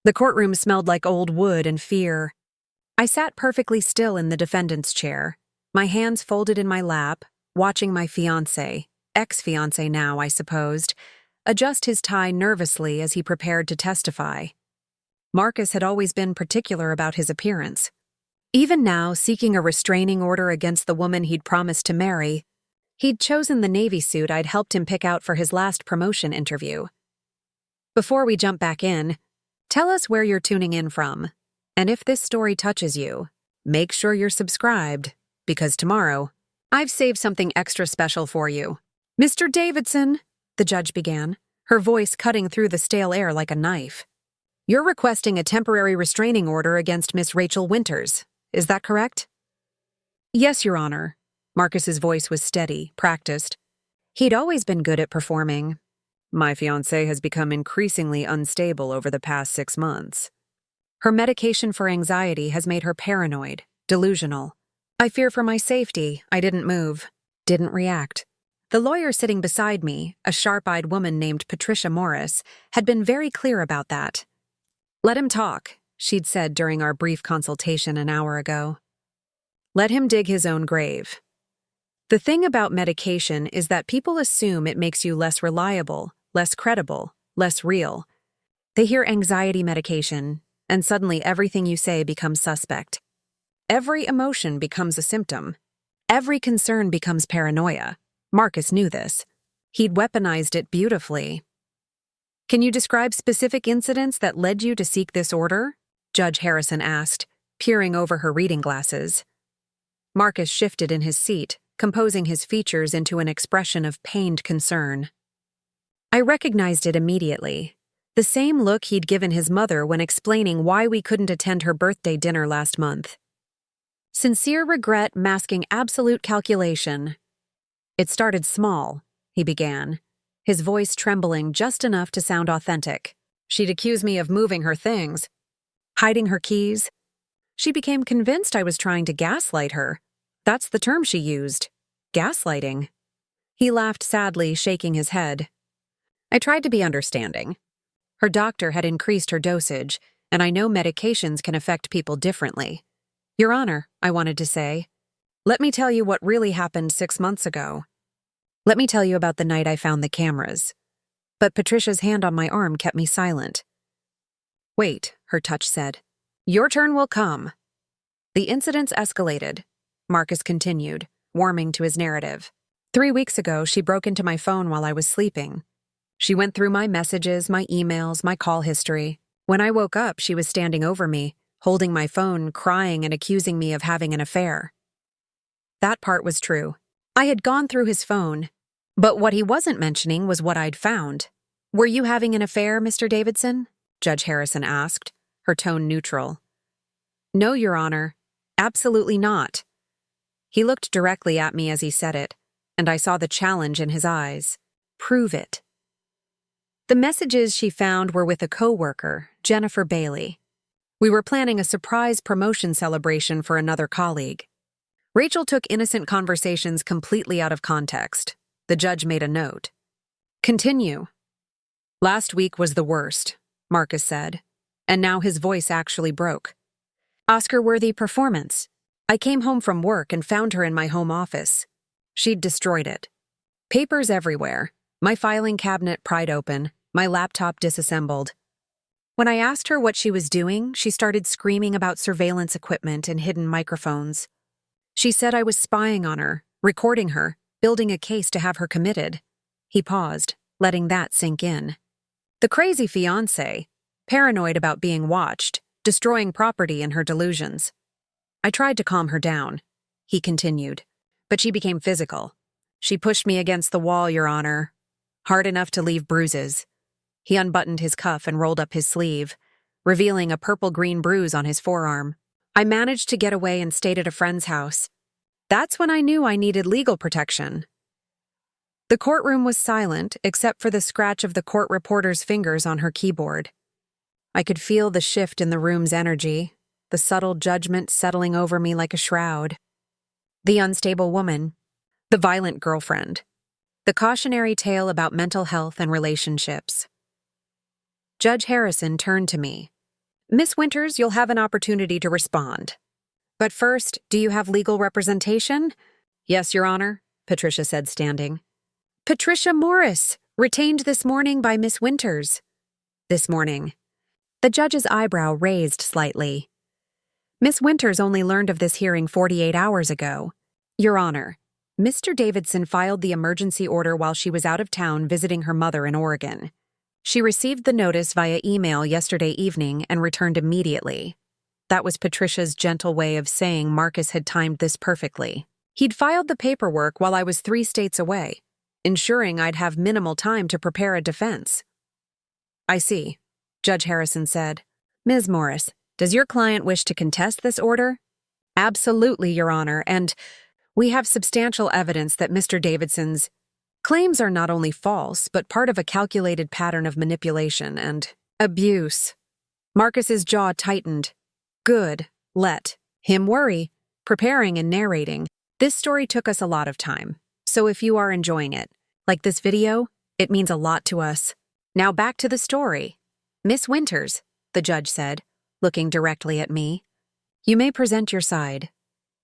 The courtroom smelled like old wood and fear. I sat perfectly still in the defendant's chair, my hands folded in my lap, watching my fiancé, ex-fiancé now, I supposed, adjust his tie nervously as he prepared to testify. Marcus had always been particular about his appearance. Even now, seeking a restraining order against the woman he'd promised to marry, he'd chosen the navy suit I'd helped him pick out for his last promotion interview. Before we jump back in, tell us where you're tuning in from, and if this story touches you, make sure you're subscribed, because tomorrow, I've saved something extra special for you. Mr. Davidson, the judge began, her voice cutting through the stale air like a knife. You're requesting a temporary restraining order against Miss Rachel Winters. Is that correct? Yes, Your Honor. Marcus's voice was steady, practiced. He'd always been good at performing. My fiancée has become increasingly unstable over the past 6 months. Her medication for anxiety has made her paranoid, delusional. I fear for my safety, I didn't move, didn't react. The lawyer sitting beside me, a sharp-eyed woman named Patricia Morris, had been very clear about that. Let him talk, she'd said during our brief consultation an hour ago. Let him dig his own grave. The thing about medication is that people assume it makes you less reliable, less credible, less real. They hear anxiety medication, and suddenly everything you say becomes suspect. Every emotion becomes a symptom. Every concern becomes paranoia. Marcus knew this. He'd weaponized it beautifully. Can you describe specific incidents that led you to seek this order? Judge Harrison asked, peering over her reading glasses. Marcus shifted in his seat, composing his features into an expression of pained concern. I recognized it immediately. The same look he'd given his mother when explaining why we couldn't attend her birthday dinner last month. Sincere regret masking absolute calculation. It started small, he began, his voice trembling just enough to sound authentic. She'd accuse me of moving her things, hiding her keys. She became convinced I was trying to gaslight her. That's the term she used, gaslighting. He laughed sadly, shaking his head. I tried to be understanding. Her doctor had increased her dosage, and I know medications can affect people differently. Your Honor, I wanted to say, let me tell you what really happened 6 months ago. Let me tell you about the night I found the cameras. But Patricia's hand on my arm kept me silent. Wait, her touch said. Your turn will come. The incidents escalated. Marcus continued, warming to his narrative. 3 weeks ago, she broke into my phone while I was sleeping. She went through my messages, my emails, my call history. When I woke up, she was standing over me, holding my phone, crying and accusing me of having an affair. That part was true. I had gone through his phone, but what he wasn't mentioning was what I'd found. Were you having an affair, Mr. Davidson? Judge Harrison asked, her tone neutral. No, Your Honor. Absolutely not. He looked directly at me as he said it, and I saw the challenge in his eyes. Prove it. The messages she found were with a co-worker, Jennifer Bailey. We were planning a surprise promotion celebration for another colleague. Rachel took innocent conversations completely out of context. The judge made a note. Continue. Last week was the worst, Marcus said, and now his voice actually broke. Oscar-worthy performance. I came home from work and found her in my home office. She'd destroyed it. Papers everywhere, my filing cabinet pried open, my laptop disassembled. When I asked her what she was doing, she started screaming about surveillance equipment and hidden microphones. She said I was spying on her, recording her, building a case to have her committed. He paused, letting that sink in. The crazy fiancé, paranoid about being watched, destroying property in her delusions. I tried to calm her down, he continued, but she became physical. She pushed me against the wall, Your Honor, hard enough to leave bruises. He unbuttoned his cuff and rolled up his sleeve, revealing a purple-green bruise on his forearm. I managed to get away and stayed at a friend's house. That's when I knew I needed legal protection. The courtroom was silent except for the scratch of the court reporter's fingers on her keyboard. I could feel the shift in the room's energy, the subtle judgment settling over me like a shroud. The unstable woman, the violent girlfriend, the cautionary tale about mental health and relationships. Judge Harrison turned to me, Miss Winters, you'll have an opportunity to respond. But first, do you have legal representation? Yes, Your Honor, Patricia said, standing. Patricia Morris, retained this morning by Miss Winters. This morning. The judge's eyebrow raised slightly. Miss Winters only learned of this hearing 48 hours ago. Your Honor, Mr. Davidson filed the emergency order while she was out of town visiting her mother in Oregon. She received the notice via email yesterday evening and returned immediately. That was Patricia's gentle way of saying Marcus had timed this perfectly. He'd filed the paperwork while I was 3 states away, ensuring I'd have minimal time to prepare a defense. I see, Judge Harrison said. Ms. Morris, does your client wish to contest this order? Absolutely, Your Honor, and we have substantial evidence that Mr. Davidson's claims are not only false, but part of a calculated pattern of manipulation and abuse. Marcus's jaw tightened. Good. Let him worry. Preparing and narrating. This story took us a lot of time, so if you are enjoying it, like this video, it means a lot to us. Now back to the story. Miss Winters, the judge said, looking directly at me. You may present your side.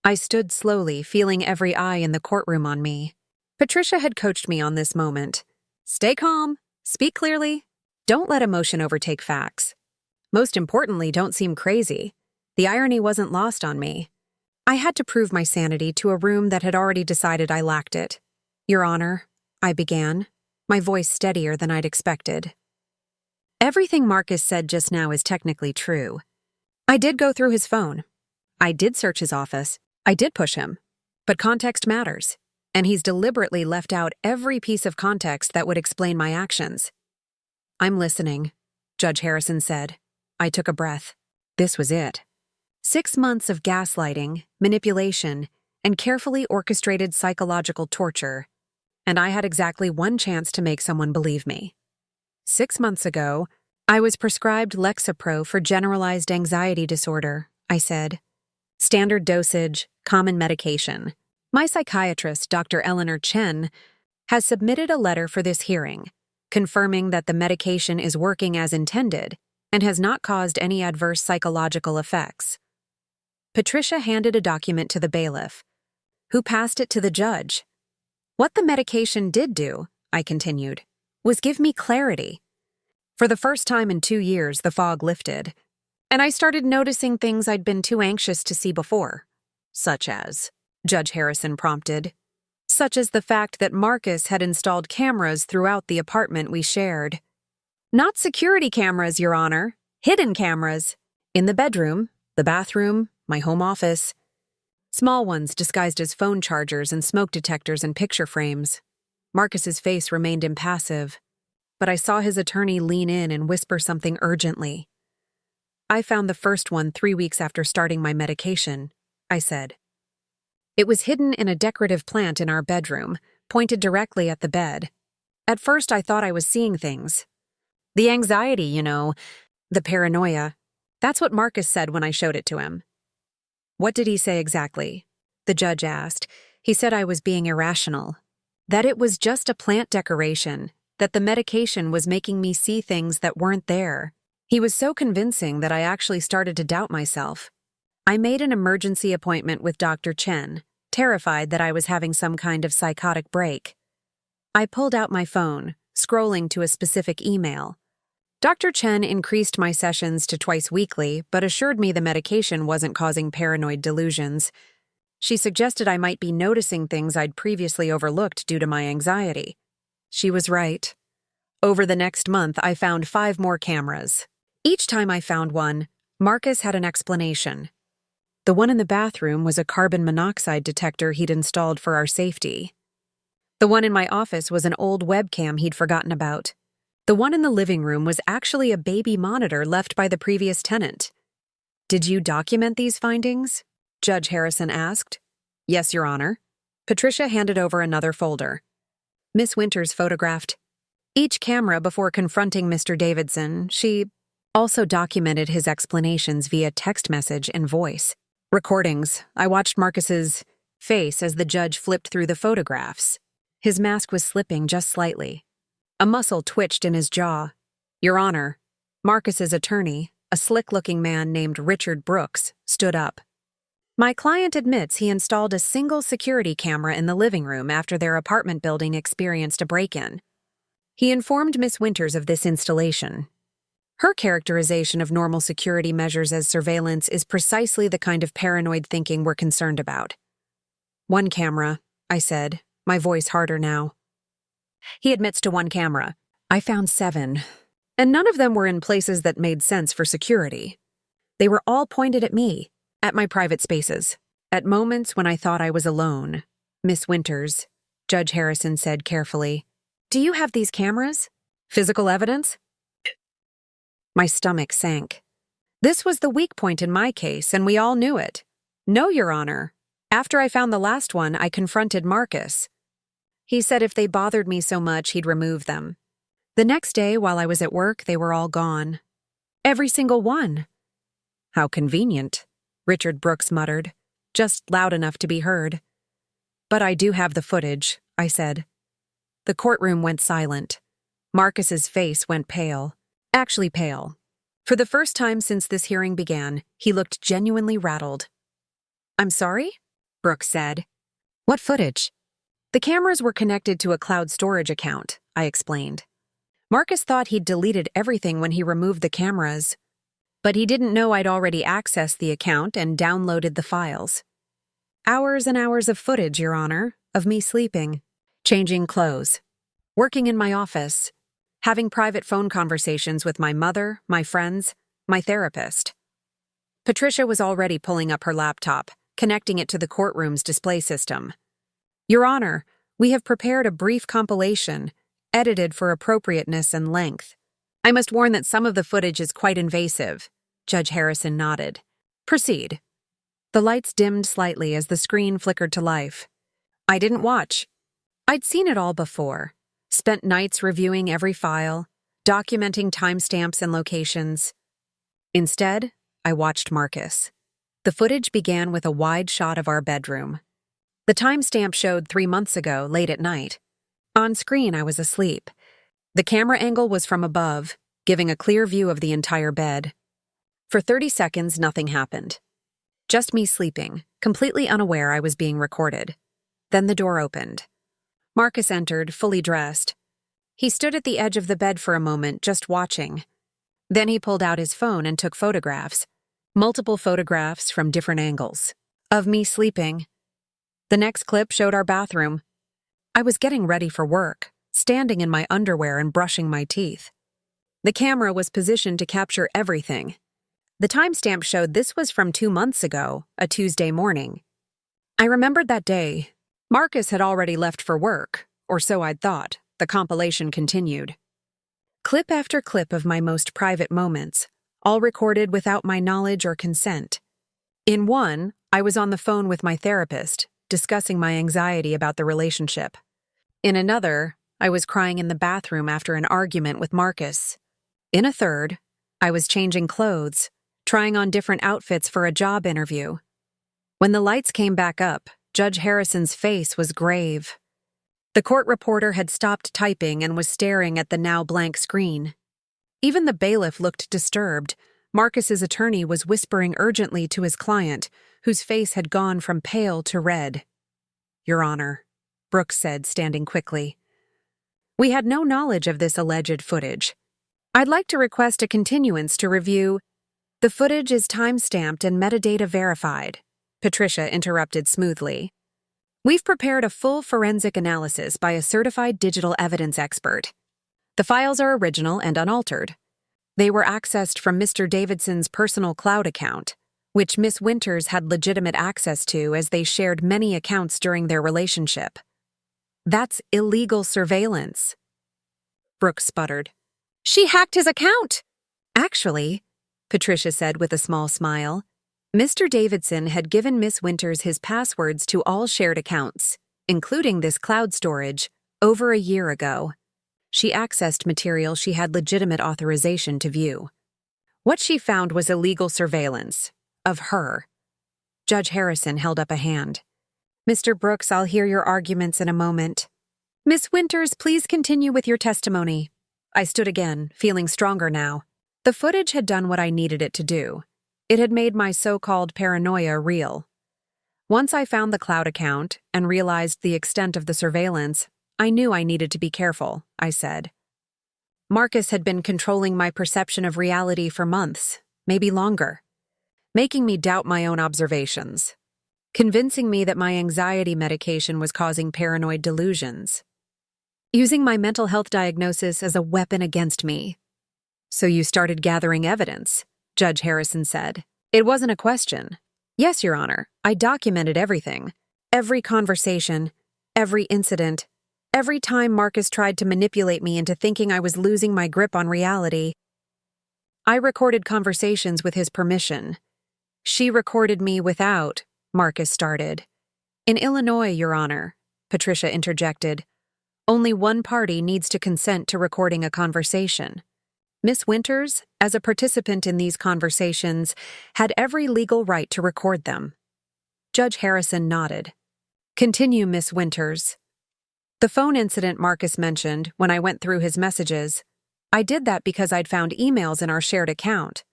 I stood slowly, feeling every eye in the courtroom on me. Patricia had coached me on this moment. Stay calm, speak clearly, don't let emotion overtake facts. Most importantly, don't seem crazy. The irony wasn't lost on me. I had to prove my sanity to a room that had already decided I lacked it. Your Honor, I began, my voice steadier than I'd expected. Everything Marcus said just now is technically true. I did go through his phone. I did search his office. I did push him. But context matters, and he's deliberately left out every piece of context that would explain my actions. I'm listening, Judge Harrison said. I took a breath. This was it. 6 months of gaslighting, manipulation, and carefully orchestrated psychological torture, and I had exactly one chance to make someone believe me. 6 months ago, I was prescribed Lexapro for generalized anxiety disorder, I said. Standard dosage, common medication. My psychiatrist, Dr. Eleanor Chen, has submitted a letter for this hearing, confirming that the medication is working as intended and has not caused any adverse psychological effects. Patricia handed a document to the bailiff, who passed it to the judge. What the medication did do, I continued, was give me clarity. For the first time in 2 years, the fog lifted, and I started noticing things I'd been too anxious to see before. Such as, Judge Harrison prompted, such as the fact that Marcus had installed cameras throughout the apartment we shared. Not security cameras, Your Honor, hidden cameras. In the bedroom, the bathroom, my home office. Small ones disguised as phone chargers and smoke detectors and picture frames. Marcus's face remained impassive, but I saw his attorney lean in and whisper something urgently. I found the first one 3 weeks after starting my medication, I said. It was hidden in a decorative plant in our bedroom, pointed directly at the bed. At first I thought I was seeing things. The anxiety, you know, the paranoia. That's what Marcus said when I showed it to him. What did he say exactly? The judge asked. He said I was being irrational. That it was just a plant decoration, that the medication was making me see things that weren't there. He was so convincing that I actually started to doubt myself. I made an emergency appointment with Dr. Chen, terrified that I was having some kind of psychotic break. I pulled out my phone, scrolling to a specific email. Dr. Chen increased my sessions to twice weekly, but assured me the medication wasn't causing paranoid delusions. She suggested I might be noticing things I'd previously overlooked due to my anxiety. She was right. Over the next month, I found 5 more cameras. Each time I found one, Marcus had an explanation. The one in the bathroom was a carbon monoxide detector he'd installed for our safety. The one in my office was an old webcam he'd forgotten about. The one in the living room was actually a baby monitor left by the previous tenant. Did you document these findings? Judge Harrison asked. Yes, Your Honor. Patricia handed over another folder. Miss Winters photographed each camera before confronting Mr. Davidson. She also documented his explanations via text message and voice. Recordings. I watched Marcus's face as the judge flipped through the photographs. His mask was slipping just slightly. A muscle twitched in his jaw. Your Honor, Marcus's attorney, a slick-looking man named Richard Brooks, stood up. My client admits he installed a single security camera in the living room after their apartment building experienced a break-in. He informed Miss Winters of this installation. Her characterization of normal security measures as surveillance is precisely the kind of paranoid thinking we're concerned about. "One camera," I said, my voice harder now. He admits to one camera. "I found 7, and none of them were in places that made sense for security. They were all pointed at me, at my private spaces, at moments when I thought I was alone." "Miss Winters," Judge Harrison said carefully, "do you have these cameras? Physical evidence?" My stomach sank. This was the weak point in my case, and we all knew it. "No, Your Honor. After I found the last one, I confronted Marcus. He said if they bothered me so much, he'd remove them. The next day, while I was at work, they were all gone. Every single one." "How convenient," Richard Brooks muttered, just loud enough to be heard. "But I do have the footage," I said. The courtroom went silent. Marcus's face went pale. Actually pale. For the first time since this hearing began, he looked genuinely rattled. "I'm sorry?" Brooks said. "What footage?" "The cameras were connected to a cloud storage account," I explained. "Marcus thought he'd deleted everything when he removed the cameras, but he didn't know I'd already accessed the account and downloaded the files. Hours and hours of footage, Your Honor, of me sleeping, changing clothes, working in my office, having private phone conversations with my mother, my friends, my therapist." Patricia was already pulling up her laptop, connecting it to the courtroom's display system. "Your Honor, we have prepared a brief compilation, edited for appropriateness and length. I must warn that some of the footage is quite invasive." Judge Harrison nodded. "Proceed." The lights dimmed slightly as the screen flickered to life. I didn't watch. I'd seen it all before. Spent nights reviewing every file, documenting timestamps and locations. Instead, I watched Marcus. The footage began with a wide shot of our bedroom. The timestamp showed 3 months ago, late at night. On screen, I was asleep. The camera angle was from above, giving a clear view of the entire bed. For 30 seconds, nothing happened. Just me sleeping, completely unaware I was being recorded. Then the door opened. Marcus entered, fully dressed. He stood at the edge of the bed for a moment, just watching. Then he pulled out his phone and took photographs. Multiple photographs from different angles. Of me sleeping. The next clip showed our bathroom. I was getting ready for work, standing in my underwear and brushing my teeth. The camera was positioned to capture everything. The timestamp showed this was from 2 months ago, a Tuesday morning. I remembered that day. Marcus had already left for work, or so I'd thought. The compilation continued. Clip after clip of my most private moments, all recorded without my knowledge or consent. In one, I was on the phone with my therapist, discussing my anxiety about the relationship. In another, I was crying in the bathroom after an argument with Marcus. In a third, I was changing clothes, trying on different outfits for a job interview. When the lights came back up, Judge Harrison's face was grave. The court reporter had stopped typing and was staring at the now blank screen. Even the bailiff looked disturbed. Marcus's attorney was whispering urgently to his client, whose face had gone from pale to red. "Your Honor," Brooks said, standing quickly. "We had no knowledge of this alleged footage. I'd like to request a continuance to review." "The footage is time-stamped and metadata verified," Patricia interrupted smoothly. "We've prepared a full forensic analysis by a certified digital evidence expert. The files are original and unaltered. They were accessed from Mr. Davidson's personal cloud account, which Miss Winters had legitimate access to as they shared many accounts during their relationship. That's illegal surveillance." Brooks sputtered. "She hacked his account!" "Actually," Patricia said with a small smile, "Mr. Davidson had given Miss Winters his passwords to all shared accounts, including this cloud storage, over a year ago. She accessed material she had legitimate authorization to view. What she found was illegal surveillance. Of her." Judge Harrison held up a hand. "Mr. Brooks, I'll hear your arguments in a moment. Miss Winters, please continue with your testimony." I stood again, feeling stronger now. The footage had done what I needed it to do. It had made my so-called paranoia real. Once I found the cloud account and realized the extent of the surveillance, I knew I needed to be careful, I said. Marcus had been controlling my perception of reality for months, maybe longer, making me doubt my own observations, convincing me that my anxiety medication was causing paranoid delusions, using my mental health diagnosis as a weapon against me. "So you started gathering evidence," Judge Harrison said. "It wasn't a question." "Yes, Your Honor, I documented everything. Every conversation, every incident, every time Marcus tried to manipulate me into thinking I was losing my grip on reality. I recorded conversations with his permission. She recorded me without," Marcus started. "In Illinois, Your Honor," Patricia interjected, "only one party needs to consent to recording a conversation. Miss Winters, as a participant in these conversations, had every legal right to record them." Judge Harrison nodded. "Continue, Miss Winters." "The phone incident Marcus mentioned when I went through his messages, I did that because I'd found emails in our shared account.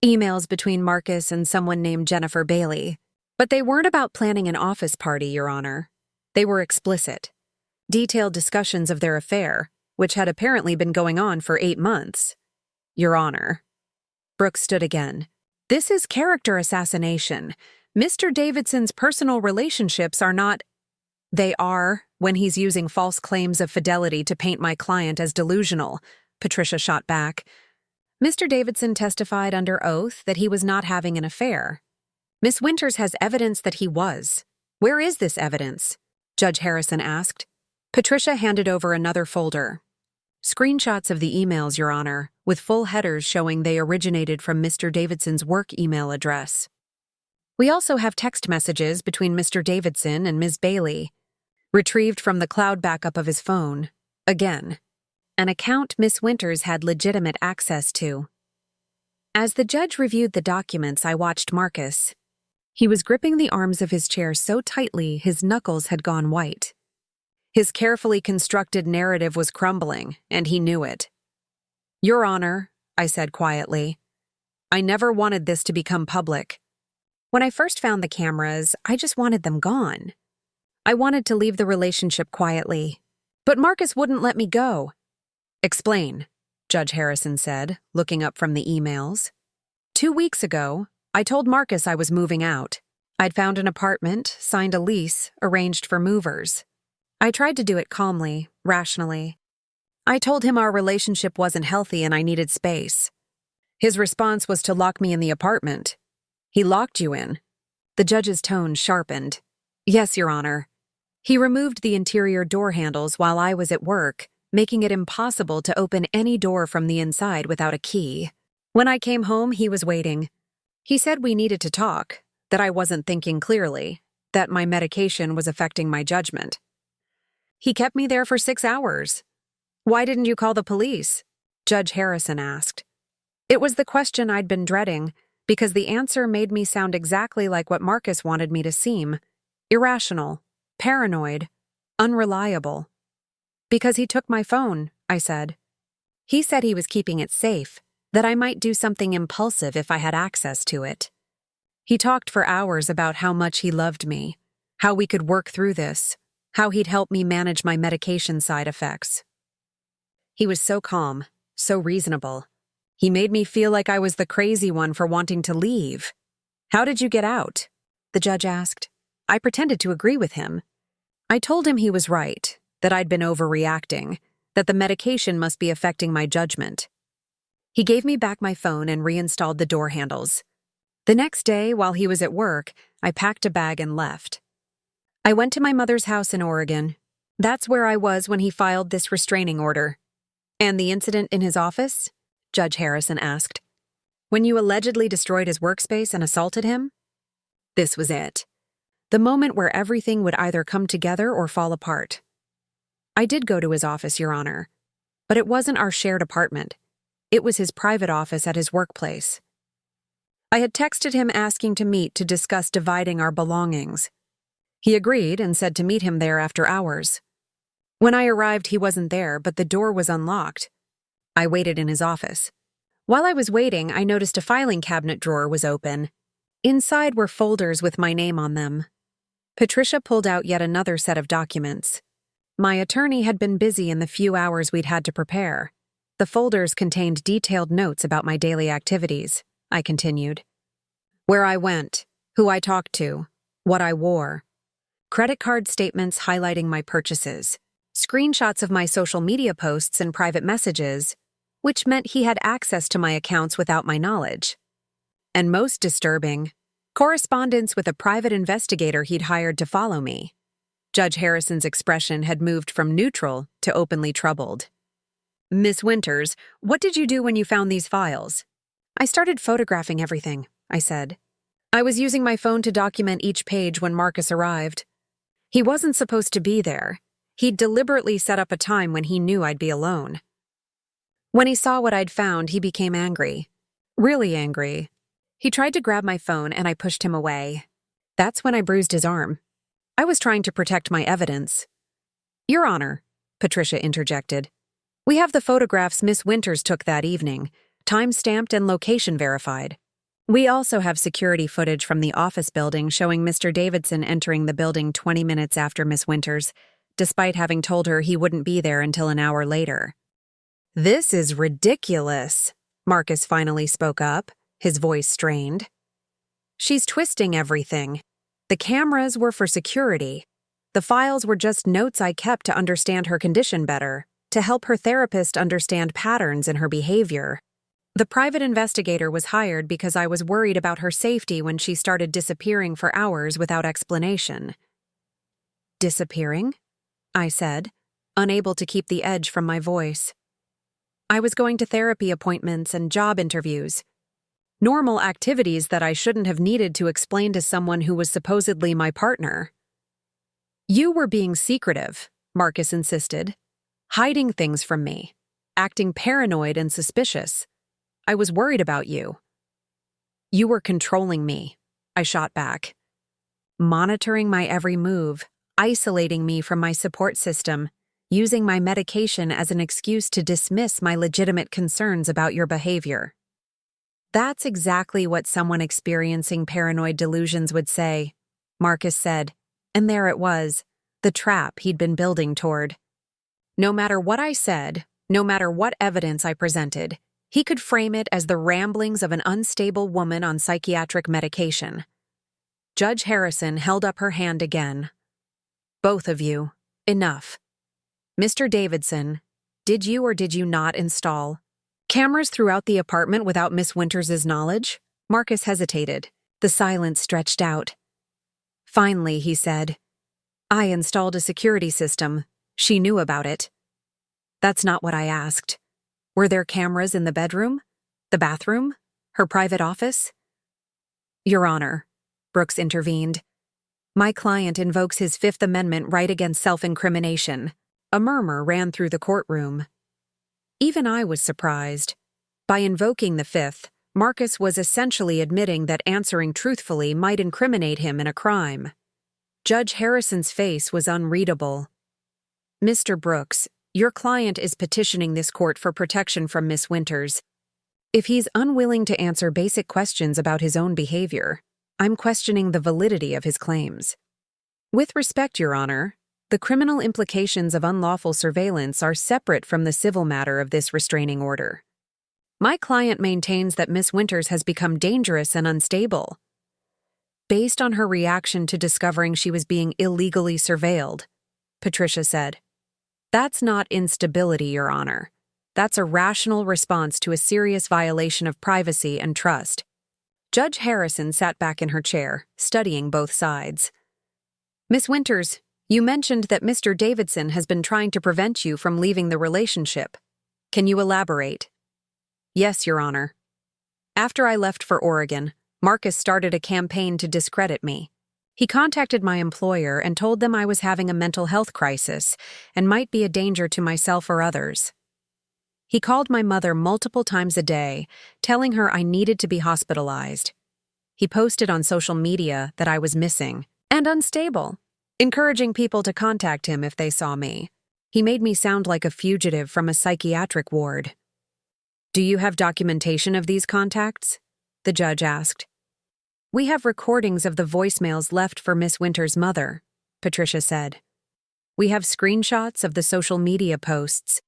Emails between Marcus and someone named Jennifer Bailey. But they weren't about planning an office party, Your Honor. They were explicit. Detailed discussions of their affair, which had apparently been going on for 8 months. Your Honor." Brooks stood again. "This is character assassination. Mr. Davidson's personal relationships are not—" "They are, when he's using false claims of fidelity to paint my client as delusional," Patricia shot back. "Mr. Davidson testified under oath that he was not having an affair. Miss Winters has evidence that he was. Where is this evidence?" Judge Harrison asked. Patricia handed over another folder. "Screenshots of the emails, Your Honor, with full headers showing they originated from Mr. Davidson's work email address. We also have text messages between Mr. Davidson and Ms. Bailey, retrieved from the cloud backup of his phone. Again, an account Miss Winters had legitimate access to." As the judge reviewed the documents, I watched Marcus. He was gripping the arms of his chair so tightly his knuckles had gone white. His carefully constructed narrative was crumbling, and he knew it. "Your Honor," I said quietly, "I never wanted this to become public. When I first found the cameras, I just wanted them gone. I wanted to leave the relationship quietly. But Marcus wouldn't let me go." "Explain," Judge Harrison said, looking up from the emails. 2 weeks ago, I told Marcus I was moving out. I'd found an apartment, signed a lease, arranged for movers. I tried to do it calmly, rationally. I told him our relationship wasn't healthy and I needed space. His response was to lock me in the apartment. "He locked you in." The judge's tone sharpened. "Yes, Your Honor. He removed the interior door handles while I was at work, making it impossible to open any door from the inside without a key. When I came home, he was waiting. He said we needed to talk, that I wasn't thinking clearly, that my medication was affecting my judgment. He kept me there for 6 hours. "Why didn't you call the police?" Judge Harrison asked. It was the question I'd been dreading, because the answer made me sound exactly like what Marcus wanted me to seem: irrational, paranoid, unreliable. "Because he took my phone," I said. "He said he was keeping it safe, that I might do something impulsive if I had access to it. He talked for hours about how much he loved me, how we could work through this, how he'd help me manage my medication side effects. He was so calm, so reasonable. He made me feel like I was the crazy one for wanting to leave." "How did you get out?" the judge asked. I pretended to agree with him. I told him he was right, that I'd been overreacting, that the medication must be affecting my judgment. He gave me back my phone and reinstalled the door handles. The next day, while he was at work, I packed a bag and left. I went to my mother's house in Oregon. That's where I was when he filed this restraining order. "And the incident in his office?" Judge Harrison asked. "When you allegedly destroyed his workspace and assaulted him?" This was it. The moment where everything would either come together or fall apart. I did go to his office, Your Honor. But it wasn't our shared apartment. It was his private office at his workplace. I had texted him asking to meet to discuss dividing our belongings. He agreed and said to meet him there after hours. When I arrived, he wasn't there, but the door was unlocked. I waited in his office. While I was waiting, I noticed a filing cabinet drawer was open. Inside were folders with my name on them. Patricia pulled out yet another set of documents. My attorney had been busy in the few hours we'd had to prepare. The folders contained detailed notes about my daily activities, I continued. Where I went, who I talked to, what I wore. Credit card statements highlighting my purchases. Screenshots of my social media posts and private messages, which meant he had access to my accounts without my knowledge. And most disturbing, correspondence with a private investigator he'd hired to follow me. Judge Harrison's expression had moved from neutral to openly troubled. Miss Winters, what did you do when you found these files? I started photographing everything, I said. I was using my phone to document each page when Marcus arrived. He wasn't supposed to be there. He'd deliberately set up a time when he knew I'd be alone. When he saw what I'd found, he became angry. Really angry. He tried to grab my phone and I pushed him away. That's when I bruised his arm. I was trying to protect my evidence. Your Honor, Patricia interjected. We have the photographs Miss Winters took that evening, time-stamped and location verified. We also have security footage from the office building showing Mr. Davidson entering the building 20 minutes after Miss Winters, despite having told her he wouldn't be there until an hour later. This is ridiculous, Marcus finally spoke up, his voice strained. She's twisting everything. The cameras were for security. The files were just notes I kept to understand her condition better, to help her therapist understand patterns in her behavior. The private investigator was hired because I was worried about her safety when she started disappearing for hours without explanation. Disappearing? I said, unable to keep the edge from my voice. I was going to therapy appointments and job interviews. Normal activities that I shouldn't have needed to explain to someone who was supposedly my partner. You were being secretive, Marcus insisted, hiding things from me, acting paranoid and suspicious. I was worried about you. You were controlling me, I shot back. Monitoring my every move, isolating me from my support system, using my medication as an excuse to dismiss my legitimate concerns about your behavior. That's exactly what someone experiencing paranoid delusions would say, Marcus said, and there it was, the trap he'd been building toward. No matter what I said, no matter what evidence I presented, he could frame it as the ramblings of an unstable woman on psychiatric medication. Judge Harrison held up her hand again. Both of you, enough. Mr. Davidson, did you or did you not install cameras throughout the apartment without Miss Winters' knowledge? Marcus hesitated. The silence stretched out. Finally, he said, I installed a security system. She knew about it. That's not what I asked. Were there cameras in the bedroom? The bathroom? Her private office? Your Honor, Brooks intervened. My client invokes his Fifth Amendment right against self-incrimination. A murmur ran through the courtroom. Even I was surprised. By invoking the Fifth, Marcus was essentially admitting that answering truthfully might incriminate him in a crime. Judge Harrison's face was unreadable. Mr. Brooks, your client is petitioning this court for protection from Miss Winters. If he's unwilling to answer basic questions about his own behavior, I'm questioning the validity of his claims. With respect, Your Honor, the criminal implications of unlawful surveillance are separate from the civil matter of this restraining order. My client maintains that Miss Winters has become dangerous and unstable, based on her reaction to discovering she was being illegally surveilled, Patricia said. That's not instability, Your Honor. That's a rational response to a serious violation of privacy and trust. Judge Harrison sat back in her chair, studying both sides. Miss Winters, you mentioned that Mr. Davidson has been trying to prevent you from leaving the relationship. Can you elaborate? Yes, Your Honor. After I left for Oregon, Marcus started a campaign to discredit me. He contacted my employer and told them I was having a mental health crisis and might be a danger to myself or others. He called my mother multiple times a day, telling her I needed to be hospitalized. He posted on social media that I was missing and unstable, encouraging people to contact him if they saw me. He made me sound like a fugitive from a psychiatric ward. Do you have documentation of these contacts? The judge asked. We have recordings of the voicemails left for Miss Winter's mother, Patricia said. We have screenshots of the social media posts,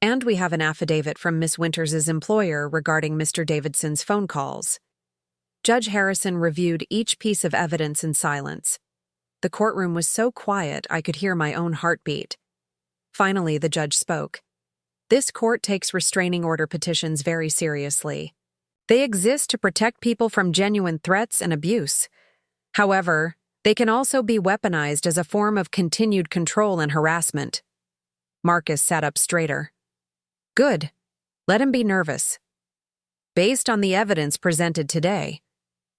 and we have an affidavit from Miss Winters's employer regarding Mr. Davidson's phone calls. Judge Harrison reviewed each piece of evidence in silence. The courtroom was so quiet I could hear my own heartbeat. Finally, the judge spoke. This court takes restraining order petitions very seriously. They exist to protect people from genuine threats and abuse. However, they can also be weaponized as a form of continued control and harassment. Marcus sat up straighter. Good. Let him be nervous. Based on the evidence presented today,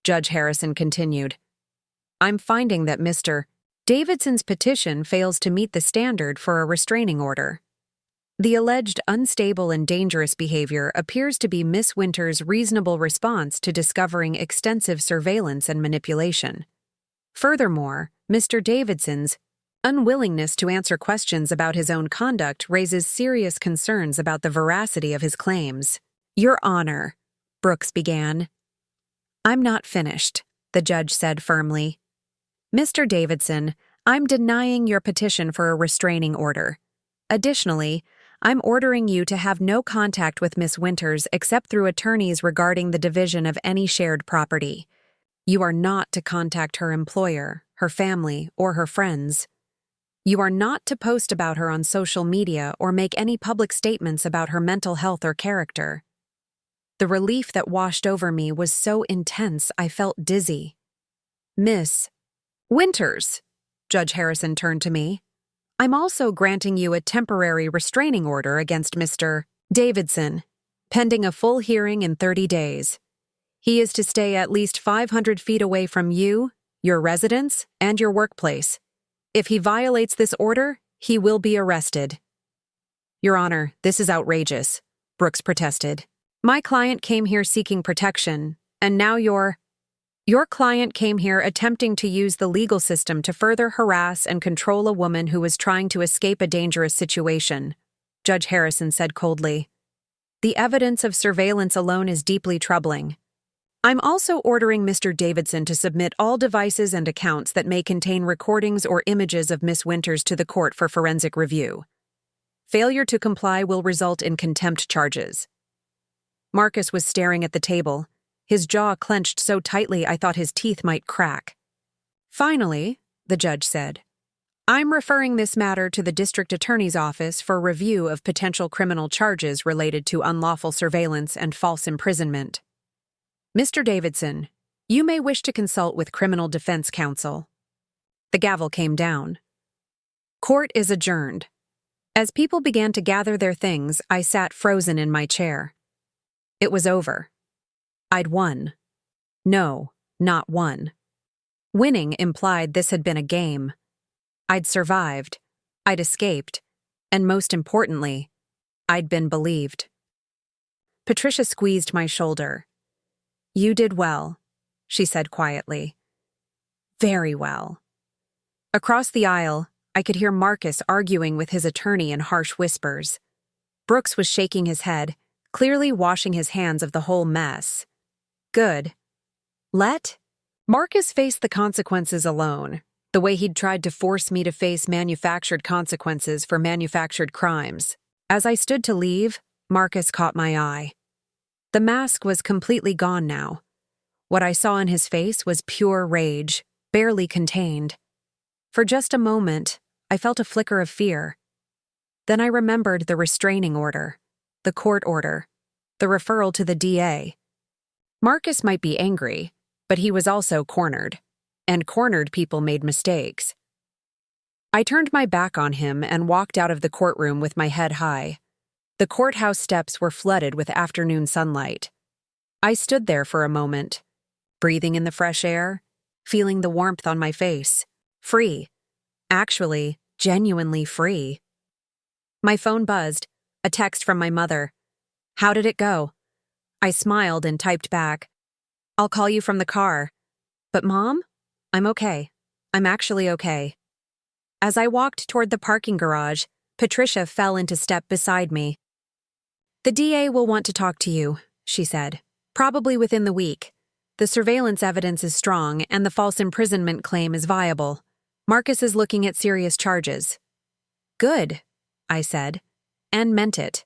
Judge Harrison continued, I'm finding that Mr. Davidson's petition fails to meet the standard for a restraining order. The alleged unstable and dangerous behavior appears to be Miss Winter's reasonable response to discovering extensive surveillance and manipulation. Furthermore, Mr. Davidson's unwillingness to answer questions about his own conduct raises serious concerns about the veracity of his claims. Your Honor, Brooks began. I'm not finished, the judge said firmly. Mr. Davidson, I'm denying your petition for a restraining order. Additionally, I'm ordering you to have no contact with Miss Winters except through attorneys regarding the division of any shared property. You are not to contact her employer, her family, or her friends. You are not to post about her on social media or make any public statements about her mental health or character. The relief that washed over me was so intense I felt dizzy. Miss Winters, Judge Harrison turned to me. I'm also granting you a temporary restraining order against Mr. Davidson, pending a full hearing in 30 days. He is to stay at least 500 feet away from you, your residence, and your workplace. If he violates this order, he will be arrested. Your Honor, this is outrageous, Brooks protested. My client came here seeking protection, and now your client came here attempting to use the legal system to further harass and control a woman who was trying to escape a dangerous situation, Judge Harrison said coldly. The evidence of surveillance alone is deeply troubling. I'm also ordering Mr. Davidson to submit all devices and accounts that may contain recordings or images of Miss Winters to the court for forensic review. Failure to comply will result in contempt charges. Marcus was staring at the table, his jaw clenched so tightly I thought his teeth might crack. Finally, the judge said, I'm referring this matter to the district attorney's office for review of potential criminal charges related to unlawful surveillance and false imprisonment. Mr. Davidson, you may wish to consult with criminal defense counsel. The gavel came down. Court is adjourned. As people began to gather their things, I sat frozen in my chair. It was over. I'd won. No, not won. Winning implied this had been a game. I'd survived. I'd escaped. And most importantly, I'd been believed. Patricia squeezed my shoulder. You did well, she said quietly. Very well. Across the aisle, I could hear Marcus arguing with his attorney in harsh whispers. Brooks was shaking his head, clearly washing his hands of the whole mess. Good. Marcus faced the consequences alone, the way he'd tried to force me to face manufactured consequences for manufactured crimes. As I stood to leave, Marcus caught my eye. The mask was completely gone now. What I saw in his face was pure rage, barely contained. For just a moment, I felt a flicker of fear. Then I remembered the restraining order, the court order, the referral to the DA. Marcus might be angry, but he was also cornered, and cornered people made mistakes. I turned my back on him and walked out of the courtroom with my head high. The courthouse steps were flooded with afternoon sunlight. I stood there for a moment, breathing in the fresh air, feeling the warmth on my face. Free. Actually, genuinely free. My phone buzzed, a text from my mother. How did it go? I smiled and typed back, I'll call you from the car. But Mom, I'm okay. I'm actually okay. As I walked toward the parking garage, Patricia fell into step beside me. The DA will want to talk to you, she said. Probably within the week. The surveillance evidence is strong and the false imprisonment claim is viable. Marcus is looking at serious charges. Good, I said, and meant it.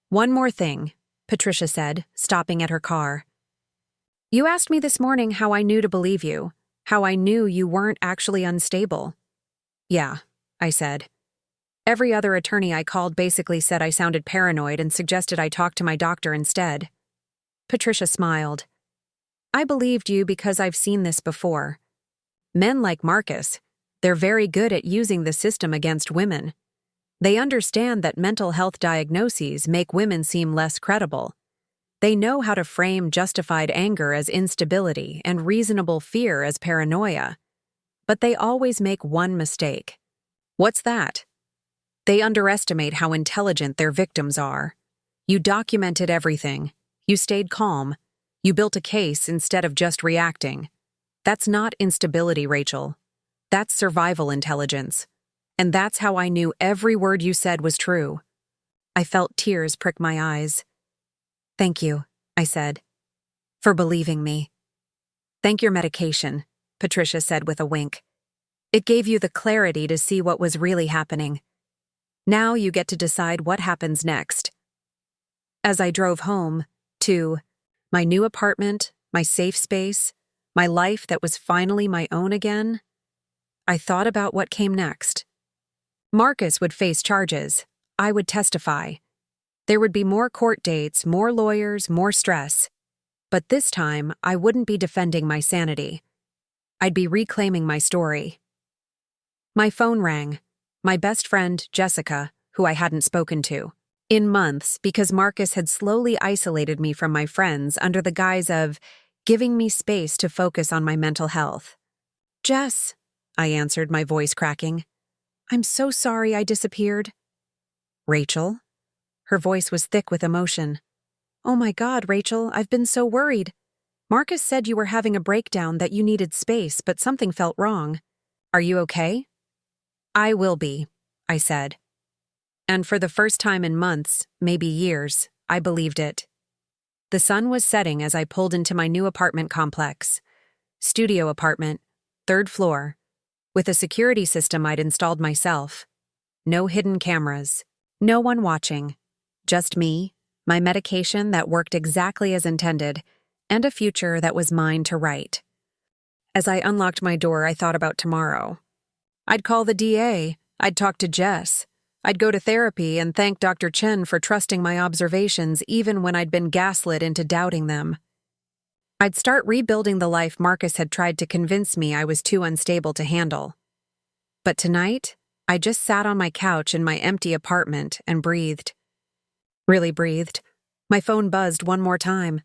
One more thing, Patricia said, stopping at her car. You asked me this morning how I knew to believe you, how I knew you weren't actually unstable. Yeah, I said. Every other attorney I called basically said I sounded paranoid and suggested I talk to my doctor instead. Patricia smiled. I believed you because I've seen this before. Men like Marcus, they're very good at using the system against women. They understand that mental health diagnoses make women seem less credible. They know how to frame justified anger as instability and reasonable fear as paranoia. But they always make one mistake. What's that? They underestimate how intelligent their victims are. You documented everything. You stayed calm. You built a case instead of just reacting. That's not instability, Rachel. That's survival intelligence. And that's how I knew every word you said was true. I felt tears prick my eyes. Thank you, I said, for believing me. Thank your medication, Patricia said with a wink. It gave you the clarity to see what was really happening. Now you get to decide what happens next. As I drove home, to my new apartment, my safe space, my life that was finally my own again, I thought about what came next. Marcus would face charges. I would testify. There would be more court dates, more lawyers, more stress. But this time, I wouldn't be defending my sanity. I'd be reclaiming my story. My phone rang. My best friend, Jessica, who I hadn't spoken to in months because Marcus had slowly isolated me from my friends under the guise of giving me space to focus on my mental health. Jess, I answered, my voice cracking. I'm so sorry I disappeared. Rachel? Her voice was thick with emotion. Oh my God, Rachel, I've been so worried. Marcus said you were having a breakdown, that you needed space, but something felt wrong. Are you okay? I will be, I said. And for the first time in months, maybe years, I believed it. The sun was setting as I pulled into my new apartment complex. Studio apartment, 3rd floor, with a security system I'd installed myself. No hidden cameras, no one watching. Just me, my medication that worked exactly as intended, and a future that was mine to write. As I unlocked my door, I thought about tomorrow. I'd call the DA, I'd talk to Jess, I'd go to therapy and thank Dr. Chen for trusting my observations even when I'd been gaslit into doubting them. I'd start rebuilding the life Marcus had tried to convince me I was too unstable to handle. But tonight, I just sat on my couch in my empty apartment and breathed. Really breathed. My phone buzzed one more time.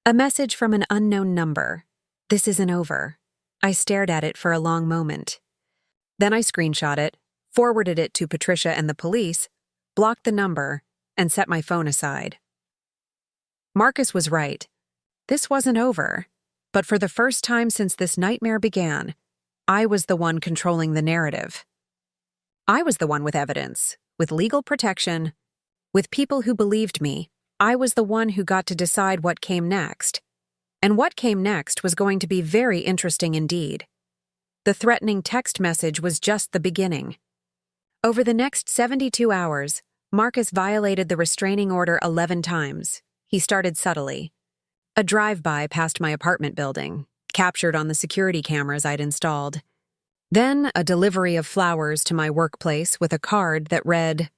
A message from an unknown number. This isn't over. I stared at it for a long moment. Then I screenshot it, forwarded it to Patricia and the police, blocked the number, and set my phone aside. Marcus was right. This wasn't over. But for the first time since this nightmare began, I was the one controlling the narrative. I was the one with evidence, with legal protection, with people who believed me. I was the one who got to decide what came next. And what came next was going to be very interesting indeed. The threatening text message was just the beginning. Over the next 72 hours, Marcus violated the restraining order 11 times. He started subtly. A drive-by past my apartment building, captured on the security cameras I'd installed. Then a delivery of flowers to my workplace with a card that read,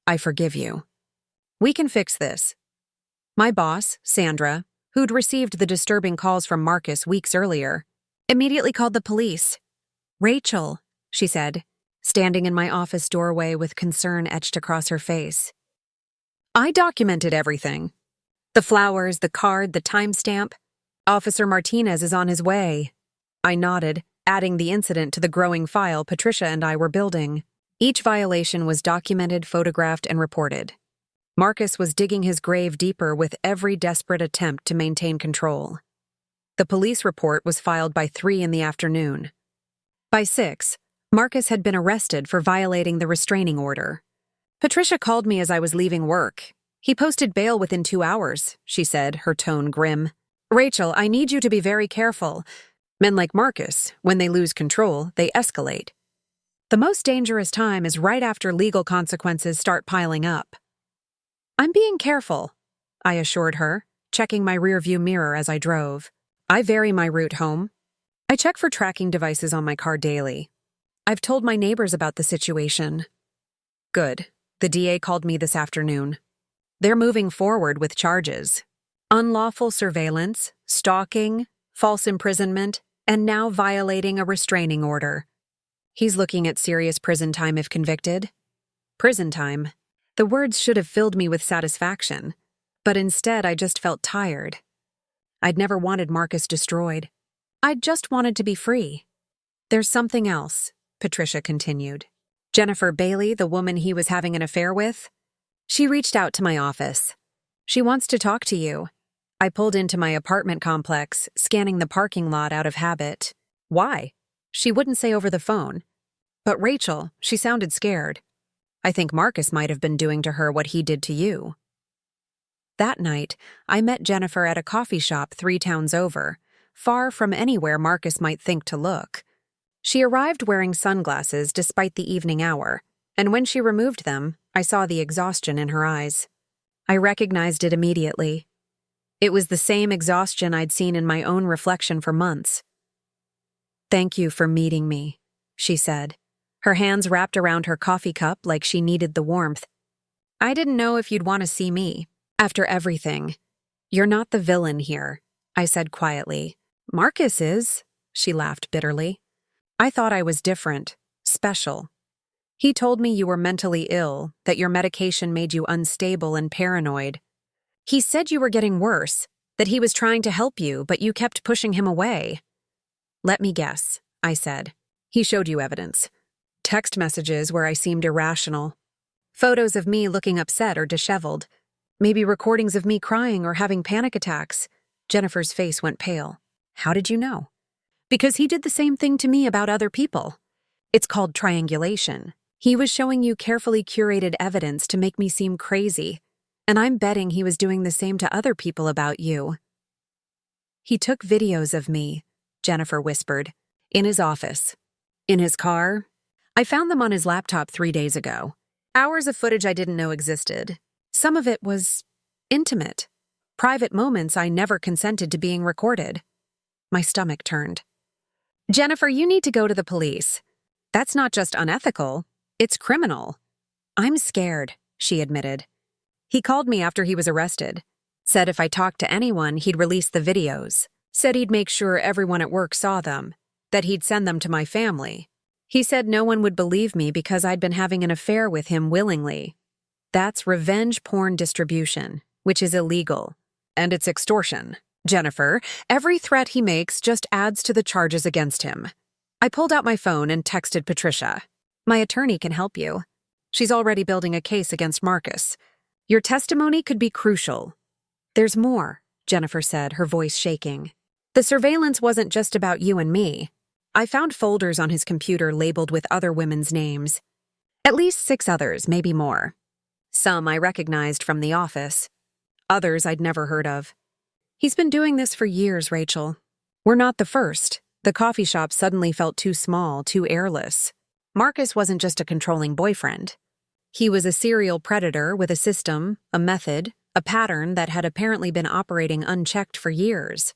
I forgive you. We can fix this. My boss, Sandra, who'd received the disturbing calls from Marcus weeks earlier, immediately called the police. Rachel, she said, standing in my office doorway with concern etched across her face. I documented everything. The flowers, the card, the timestamp. Officer Martinez is on his way. I nodded, adding the incident to the growing file Patricia and I were building. Each violation was documented, photographed, and reported. Marcus was digging his grave deeper with every desperate attempt to maintain control. The police report was filed by 3 in the afternoon. By 6, Marcus had been arrested for violating the restraining order. Patricia called me as I was leaving work. He posted bail within 2 hours, she said, her tone grim. Rachel, I need you to be very careful. Men like Marcus, when they lose control, they escalate. The most dangerous time is right after legal consequences start piling up. I'm being careful, I assured her, checking my rearview mirror as I drove. I vary my route home. I check for tracking devices on my car daily. I've told my neighbors about the situation. Good. The DA called me this afternoon. They're moving forward with charges. Unlawful surveillance, stalking, false imprisonment, and now violating a restraining order. He's looking at serious prison time if convicted. Prison time. The words should have filled me with satisfaction, but instead I just felt tired. I'd never wanted Marcus destroyed. I'd just wanted to be free. There's something else, Patricia continued. Jennifer Bailey, the woman he was having an affair with? She reached out to my office. She wants to talk to you. I pulled into my apartment complex, scanning the parking lot out of habit. Why? She wouldn't say over the phone. But Rachel, she sounded scared. I think Marcus might have been doing to her what he did to you. That night, I met Jennifer at a coffee shop 3 towns over, far from anywhere Marcus might think to look. She arrived wearing sunglasses despite the evening hour, and when she removed them, I saw the exhaustion in her eyes. I recognized it immediately. It was the same exhaustion I'd seen in my own reflection for months. Thank you for meeting me, she said, her hands wrapped around her coffee cup like she needed the warmth. I didn't know if you'd want to see me. After everything. You're not the villain here, I said quietly. Marcus is, she laughed bitterly. I thought I was different, special. He told me you were mentally ill, that your medication made you unstable and paranoid. He said you were getting worse, that he was trying to help you, but you kept pushing him away. Let me guess, I said. He showed you evidence. Text messages where I seemed irrational. Photos of me looking upset or disheveled. Maybe recordings of me crying or having panic attacks. Jennifer's face went pale. How did you know? Because he did the same thing to me about other people. It's called triangulation. He was showing you carefully curated evidence to make me seem crazy, and I'm betting he was doing the same to other people about you. He took videos of me, Jennifer whispered, in his office. In his car? I found them on his laptop 3 days ago. Hours of footage I didn't know existed. Some of it was intimate. Private moments I never consented to being recorded. My stomach turned. Jennifer, you need to go to the police. That's not just unethical, it's criminal. I'm scared, she admitted. He called me after he was arrested. Said if I talked to anyone, he'd release the videos. Said he'd make sure everyone at work saw them. That he'd send them to my family. He said no one would believe me because I'd been having an affair with him willingly. That's revenge porn distribution, which is illegal. And it's extortion. Jennifer, every threat he makes just adds to the charges against him. I pulled out my phone and texted Patricia. My attorney can help you. She's already building a case against Marcus. Your testimony could be crucial. There's more, Jennifer said, her voice shaking. The surveillance wasn't just about you and me. I found folders on his computer labeled with other women's names. At least 6 others, maybe more. Some I recognized from the office. Others I'd never heard of. He's been doing this for years, Rachel. We're not the first. The coffee shop suddenly felt too small, too airless. Marcus wasn't just a controlling boyfriend. He was a serial predator with a system, a method, a pattern that had apparently been operating unchecked for years.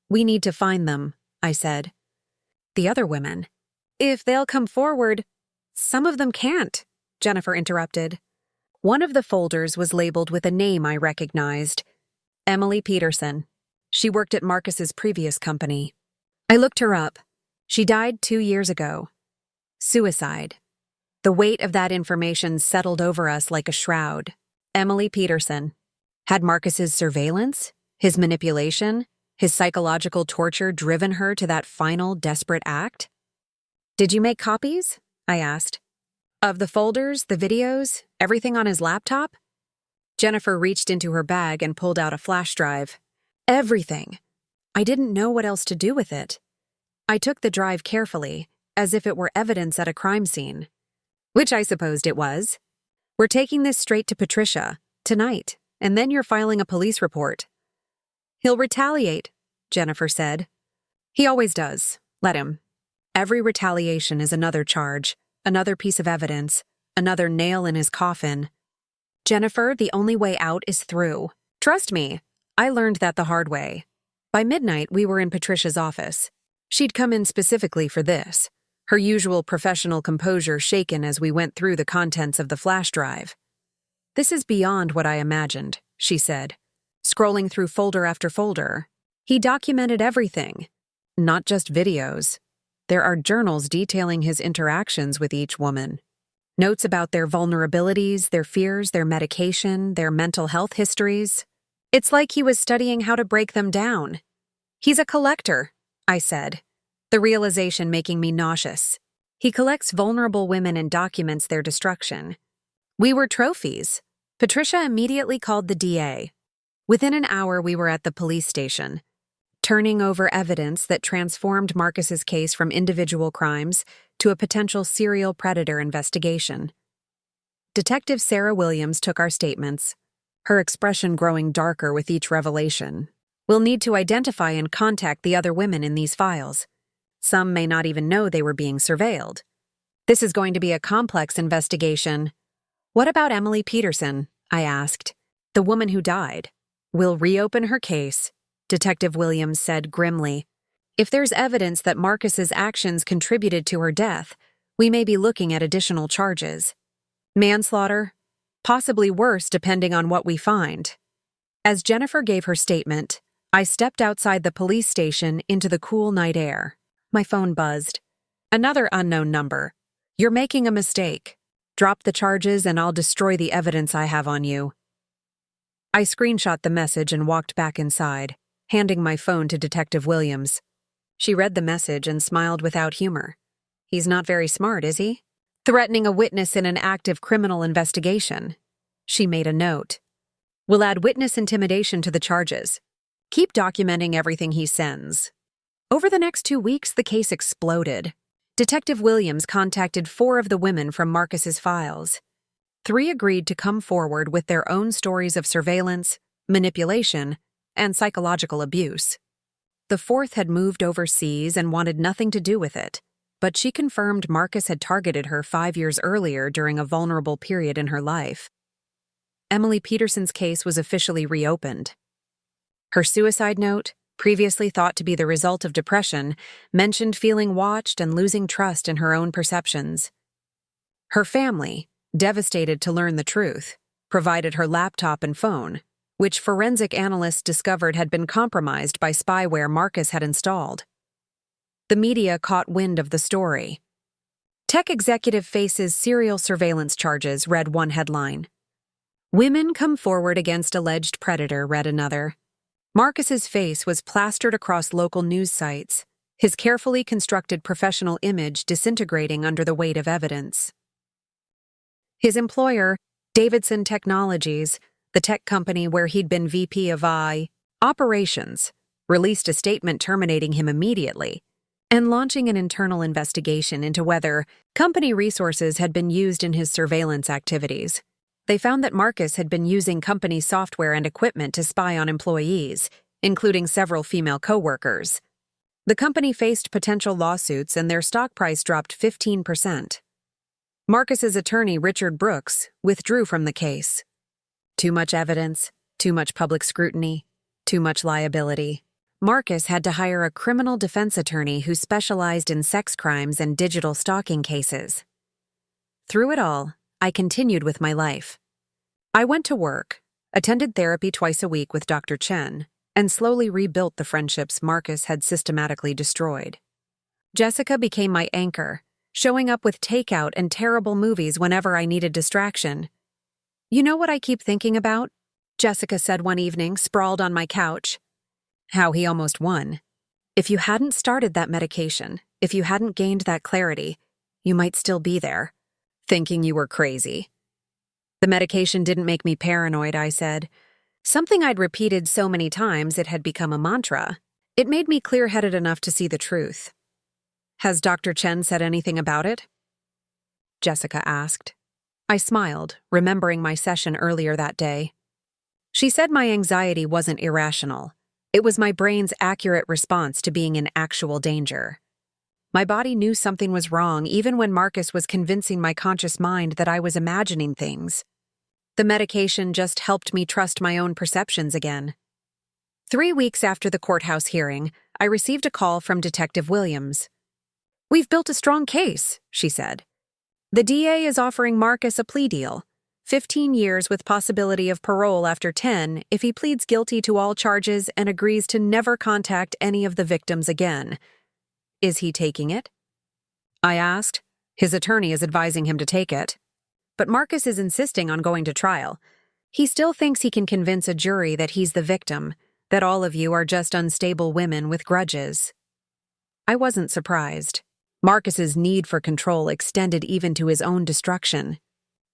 We need to find them, I said. The other women. If they'll come forward, some of them can't, Jennifer interrupted. One of the folders was labeled with a name I recognized. Emily Peterson. She worked at Marcus's previous company. I looked her up. She died 2 years ago. Suicide. The weight of that information settled over us like a shroud. Emily Peterson. Had Marcus's surveillance, his manipulation, his psychological torture driven her to that final desperate act? Did you make copies? I asked. Of the folders, the videos, everything on his laptop? Jennifer reached into her bag and pulled out a flash drive. Everything. I didn't know what else to do with it. I took the drive carefully, as if it were evidence at a crime scene. Which I supposed it was. We're taking this straight to Patricia. Tonight, and then you're filing a police report. He'll retaliate, Jennifer said. He always does. Let him. Every retaliation is another charge, another piece of evidence, another nail in his coffin. Jennifer, the only way out is through. Trust me, I learned that the hard way. By midnight, we were in Patricia's office. She'd come in specifically for this, her usual professional composure shaken as we went through the contents of the flash drive. This is beyond what I imagined, she said, scrolling through folder after folder. He documented everything, not just videos. There are journals detailing his interactions with each woman. Notes about their vulnerabilities, their fears, their medication, their mental health histories. It's like he was studying how to break them down. He's a collector, I said, the realization making me nauseous. He collects vulnerable women and documents their destruction. We were trophies. Patricia immediately called the DA. Within an hour, we were at the police station, turning over evidence that transformed Marcus's case from individual crimes to a potential serial predator investigation. Detective Sarah Williams took our statements, her expression growing darker with each revelation. We'll need to identify and contact the other women in these files. Some may not even know they were being surveilled. This is going to be a complex investigation. What about Emily Peterson? I asked. The woman who died. We'll reopen her case, Detective Williams said grimly. If there's evidence that Marcus's actions contributed to her death, we may be looking at additional charges. Manslaughter? Possibly worse depending on what we find. As Jennifer gave her statement, I stepped outside the police station into the cool night air. My phone buzzed. Another unknown number. You're making a mistake. Drop the charges and I'll destroy the evidence I have on you. I screenshot the message and walked back inside, handing my phone to Detective Williams. She read the message and smiled without humor. He's not very smart, is he? Threatening a witness in an active criminal investigation. She made a note. We'll add witness intimidation to the charges. Keep documenting everything he sends. Over the next 2 weeks, the case exploded. Detective Williams contacted 4 of the women from Marcus's files. 3 agreed to come forward with their own stories of surveillance, manipulation, and psychological abuse. The 4th had moved overseas and wanted nothing to do with it, but she confirmed Marcus had targeted her 5 years earlier during a vulnerable period in her life. Emily Peterson's case was officially reopened. Her suicide note, previously thought to be the result of depression, mentioned feeling watched and losing trust in her own perceptions. Her family, devastated to learn the truth, provided her laptop and phone, which forensic analysts discovered had been compromised by spyware Marcus had installed. The media caught wind of the story. Tech executive faces serial surveillance charges, read one headline. Women come forward against alleged predator, read another. Marcus's face was plastered across local news sites, his carefully constructed professional image disintegrating under the weight of evidence. His employer, Davidson Technologies, the tech company where he'd been VP of operations, released a statement terminating him immediately and launching an internal investigation into whether company resources had been used in his surveillance activities. They found that Marcus had been using company software and equipment to spy on employees, including several female coworkers. The company faced potential lawsuits and their stock price dropped 15%. Marcus's attorney, Richard Brooks, withdrew from the case. Too much evidence, too much public scrutiny, too much liability. Marcus had to hire a criminal defense attorney who specialized in sex crimes and digital stalking cases. Through it all, I continued with my life. I went to work, attended therapy twice a week with Dr. Chen, and slowly rebuilt the friendships Marcus had systematically destroyed. Jessica became my anchor, showing up with takeout and terrible movies whenever I needed distraction. You know what I keep thinking about? Jessica said one evening, sprawled on my couch. How he almost won. If you hadn't started that medication, if you hadn't gained that clarity, you might still be there, thinking you were crazy. The medication didn't make me paranoid, I said. Something I'd repeated so many times it had become a mantra. It made me clear-headed enough to see the truth. Has Dr. Chen said anything about it? Jessica asked. I smiled, remembering my session earlier that day. She said my anxiety wasn't irrational. It was my brain's accurate response to being in actual danger. My body knew something was wrong even when Marcus was convincing my conscious mind that I was imagining things. The medication just helped me trust my own perceptions again. 3 weeks after the courthouse hearing, I received a call from Detective Williams. "We've built a strong case," she said. "The DA is offering Marcus a plea deal, 15 years with possibility of parole after 10 if he pleads guilty to all charges and agrees to never contact any of the victims again. Is he taking it?" I asked. His attorney is advising him to take it. But Marcus is insisting on going to trial. He still thinks he can convince a jury that he's the victim, that all of you are just unstable women with grudges. I wasn't surprised. Marcus's need for control extended even to his own destruction.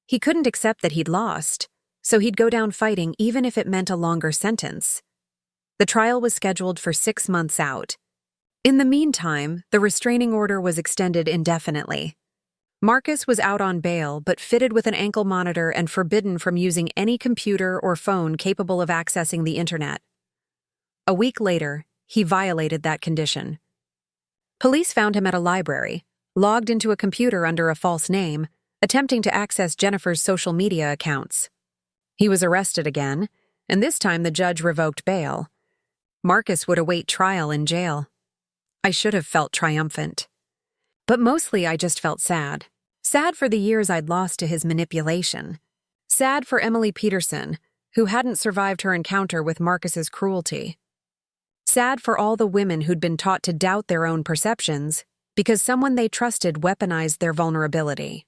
He couldn't accept that he'd lost, so he'd go down fighting even if it meant a longer sentence. The trial was scheduled for 6 months out. In the meantime, the restraining order was extended indefinitely. Marcus was out on bail but fitted with an ankle monitor and forbidden from using any computer or phone capable of accessing the internet. A week later, he violated that condition. Police found him at a library, logged into a computer under a false name, attempting to access Jennifer's social media accounts. He was arrested again, and this time the judge revoked bail. Marcus would await trial in jail. I should have felt triumphant. But mostly I just felt sad. Sad for the years I'd lost to his manipulation. Sad for Emily Peterson, who hadn't survived her encounter with Marcus's cruelty. Sad for all the women who'd been taught to doubt their own perceptions because someone they trusted weaponized their vulnerability.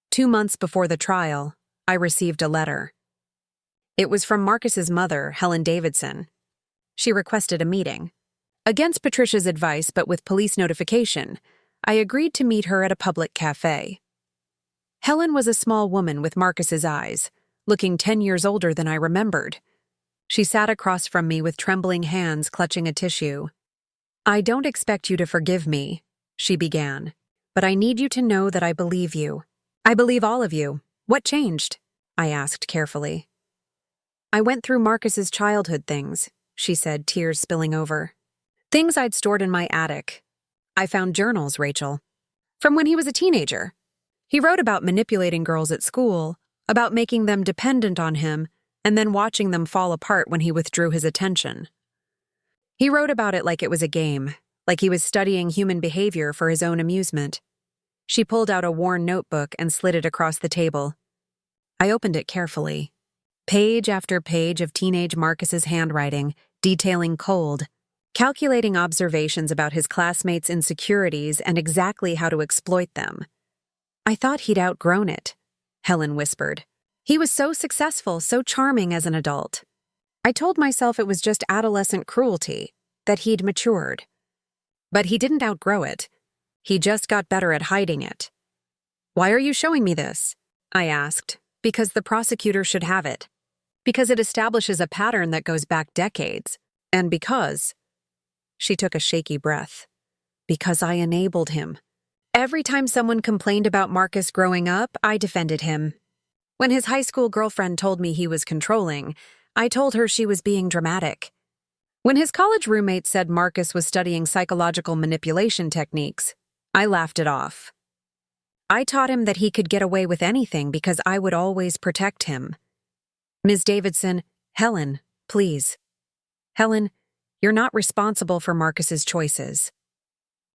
2 months before the trial, I received a letter. It was from Marcus's mother, Helen Davidson. She requested a meeting. Against Patricia's advice, but with police notification, I agreed to meet her at a public cafe. Helen was a small woman with Marcus's eyes, looking 10 years older than I remembered. She sat across from me with trembling hands clutching a tissue. "I don't expect you to forgive me," she began, "but I need you to know that I believe you. I believe all of you. What changed?" I asked carefully. "I went through Marcus's childhood things," she said, tears spilling over. "Things I'd stored in my attic. I found journals, Rachel. From when he was a teenager. He wrote about manipulating girls at school, about making them dependent on him, and then watching them fall apart when he withdrew his attention. He wrote about it like it was a game, like he was studying human behavior for his own amusement." She pulled out a worn notebook and slid it across the table. I opened it carefully. Page after page of teenage Marcus's handwriting, detailing cold, calculating observations about his classmates' insecurities and exactly how to exploit them. "I thought he'd outgrown it," Helen whispered. "He was so successful, so charming as an adult. I told myself it was just adolescent cruelty, that he'd matured. But he didn't outgrow it. He just got better at hiding it." "Why are you showing me this?" I asked. "Because the prosecutor should have it. Because it establishes a pattern that goes back decades. And because—" She took a shaky breath. "Because I enabled him. Every time someone complained about Marcus growing up, I defended him. When his high school girlfriend told me he was controlling, I told her she was being dramatic. When his college roommate said Marcus was studying psychological manipulation techniques, I laughed it off. I taught him that he could get away with anything because I would always protect him. Ms. Davidson, Helen, please. Helen, you're not responsible for Marcus's choices.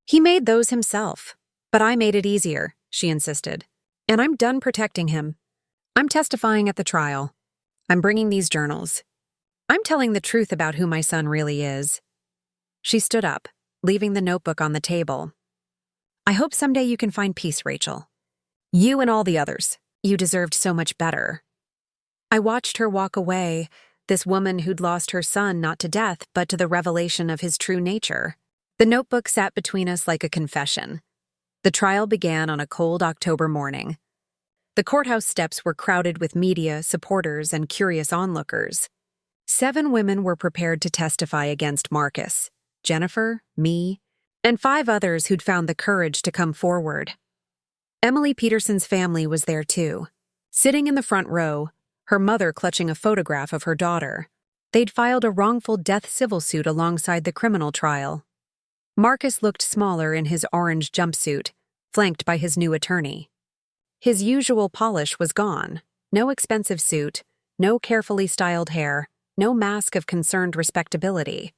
He made those himself, but I made it easier," she insisted. "And I'm done protecting him. I'm testifying at the trial. I'm bringing these journals. I'm telling the truth about who my son really is." She stood up, leaving the notebook on the table. "I hope someday you can find peace, Rachel. You and all the others. You deserved so much better." I watched her walk away, this woman who'd lost her son not to death but to the revelation of his true nature. The notebook sat between us like a confession. The trial began on a cold October morning. The courthouse steps were crowded with media, supporters, and curious onlookers. 7 women were prepared to testify against Marcus: Jennifer, me, and 5 others who'd found the courage to come forward. Emily Peterson's family was there too. Sitting in the front row, her mother clutching a photograph of her daughter. They'd filed a wrongful death civil suit alongside the criminal trial. Marcus looked smaller in his orange jumpsuit, flanked by his new attorney. His usual polish was gone. No expensive suit, no carefully styled hair, no mask of concerned respectability.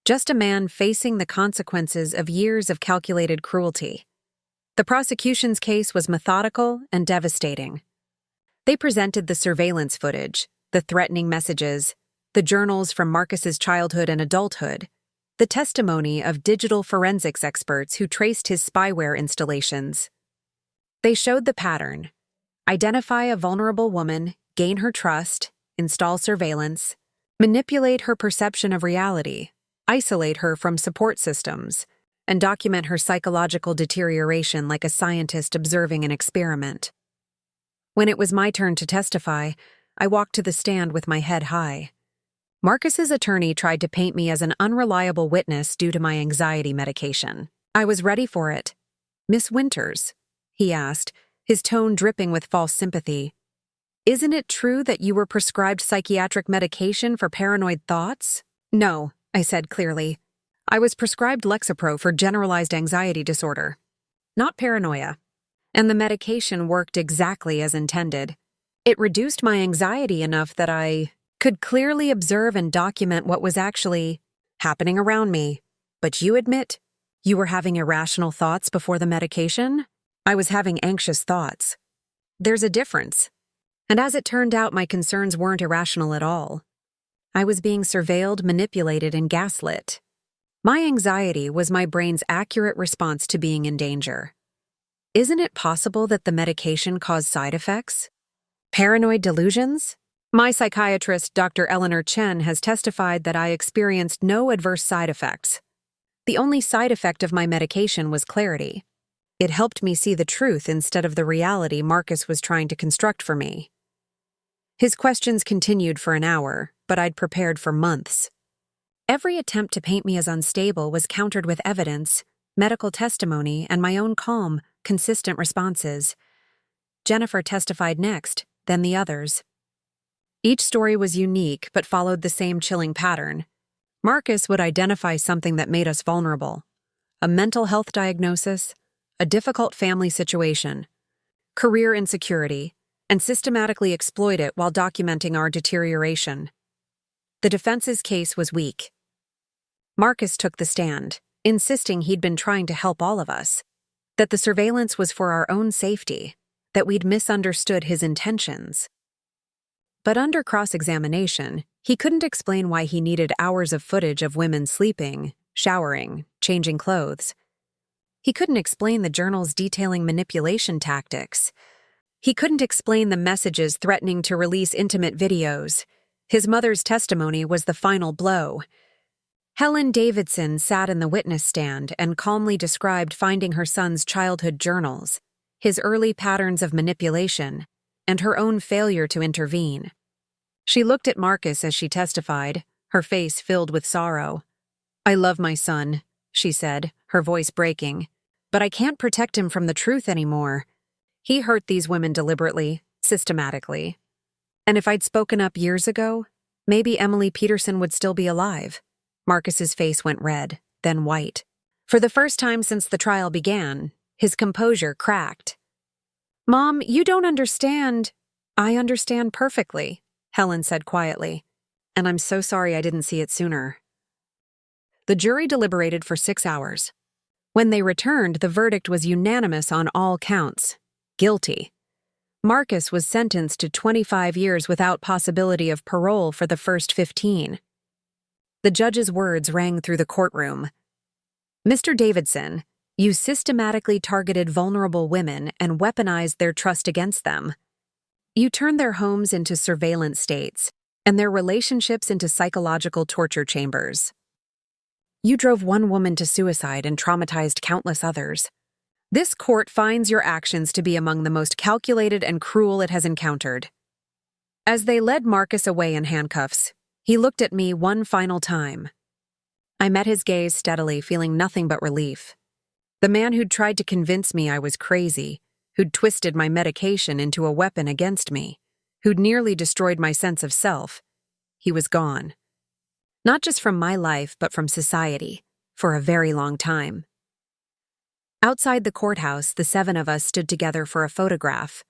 Just a man facing the consequences of years of calculated cruelty. The prosecution's case was methodical and devastating. They presented the surveillance footage, the threatening messages, the journals from Marcus's childhood and adulthood, the testimony of digital forensics experts who traced his spyware installations. They showed the pattern: identify a vulnerable woman, gain her trust, install surveillance, manipulate her perception of reality, isolate her from support systems, and document her psychological deterioration like a scientist observing an experiment. When it was my turn to testify, I walked to the stand with my head high. Marcus's attorney tried to paint me as an unreliable witness due to my anxiety medication. I was ready for it. "Miss Winters," he asked, his tone dripping with false sympathy, "isn't it true that you were prescribed psychiatric medication for paranoid thoughts?" "No," I said clearly. "I was prescribed Lexapro for generalized anxiety disorder, not paranoia. And the medication worked exactly as intended. It reduced my anxiety enough that I could clearly observe and document what was actually happening around me. But you admit you were having irrational thoughts before the medication?" "I was having anxious thoughts. There's a difference. And as it turned out, my concerns weren't irrational at all. I was being surveilled, manipulated, and gaslit. My anxiety was my brain's accurate response to being in danger. Isn't it possible that the medication caused side effects? Paranoid delusions? My psychiatrist, Dr. Eleanor Chen, has testified that I experienced no adverse side effects. The only side effect of my medication was clarity. It helped me see the truth instead of the reality Marcus was trying to construct for me." His questions continued for an hour, but I'd prepared for months. Every attempt to paint me as unstable was countered with evidence, medical testimony, and my own calm, consistent responses. Jennifer testified next, then the others. Each story was unique but followed the same chilling pattern. Marcus would identify something that made us vulnerable: a mental health diagnosis, a difficult family situation, career insecurity, and systematically exploit it while documenting our deterioration. The defense's case was weak. Marcus took the stand, insisting he'd been trying to help all of us, that the surveillance was for our own safety, that we'd misunderstood his intentions. But under cross-examination, he couldn't explain why he needed hours of footage of women sleeping, showering, changing clothes. He couldn't explain the journals detailing manipulation tactics. He couldn't explain the messages threatening to release intimate videos. His mother's testimony was the final blow. Helen Davidson sat in the witness stand and calmly described finding her son's childhood journals, his early patterns of manipulation, and her own failure to intervene. She looked at Marcus as she testified, her face filled with sorrow. "I love my son," she said, her voice breaking, "but I can't protect him from the truth anymore. He hurt these women deliberately, systematically. And if I'd spoken up years ago, maybe Emily Peterson would still be alive." Marcus's face went red, then white. For the first time since the trial began, his composure cracked. "Mom, you don't understand." "I understand perfectly," Helen said quietly, "and I'm so sorry I didn't see it sooner." The jury deliberated for 6 hours. When they returned, the verdict was unanimous on all counts: guilty. Marcus was sentenced to 25 years without possibility of parole for the first 15. The judge's words rang through the courtroom. "Mr. Davidson, you systematically targeted vulnerable women and weaponized their trust against them. You turned their homes into surveillance states and their relationships into psychological torture chambers. You drove one woman to suicide and traumatized countless others. This court finds your actions to be among the most calculated and cruel it has encountered." As they led Marcus away in handcuffs, he looked at me one final time. I met his gaze steadily, feeling nothing but relief. The man who'd tried to convince me I was crazy, who'd twisted my medication into a weapon against me, who'd nearly destroyed my sense of self. He was gone. Not just from my life, but from society, for a very long time. Outside the courthouse, the 7 of us stood together for a photograph.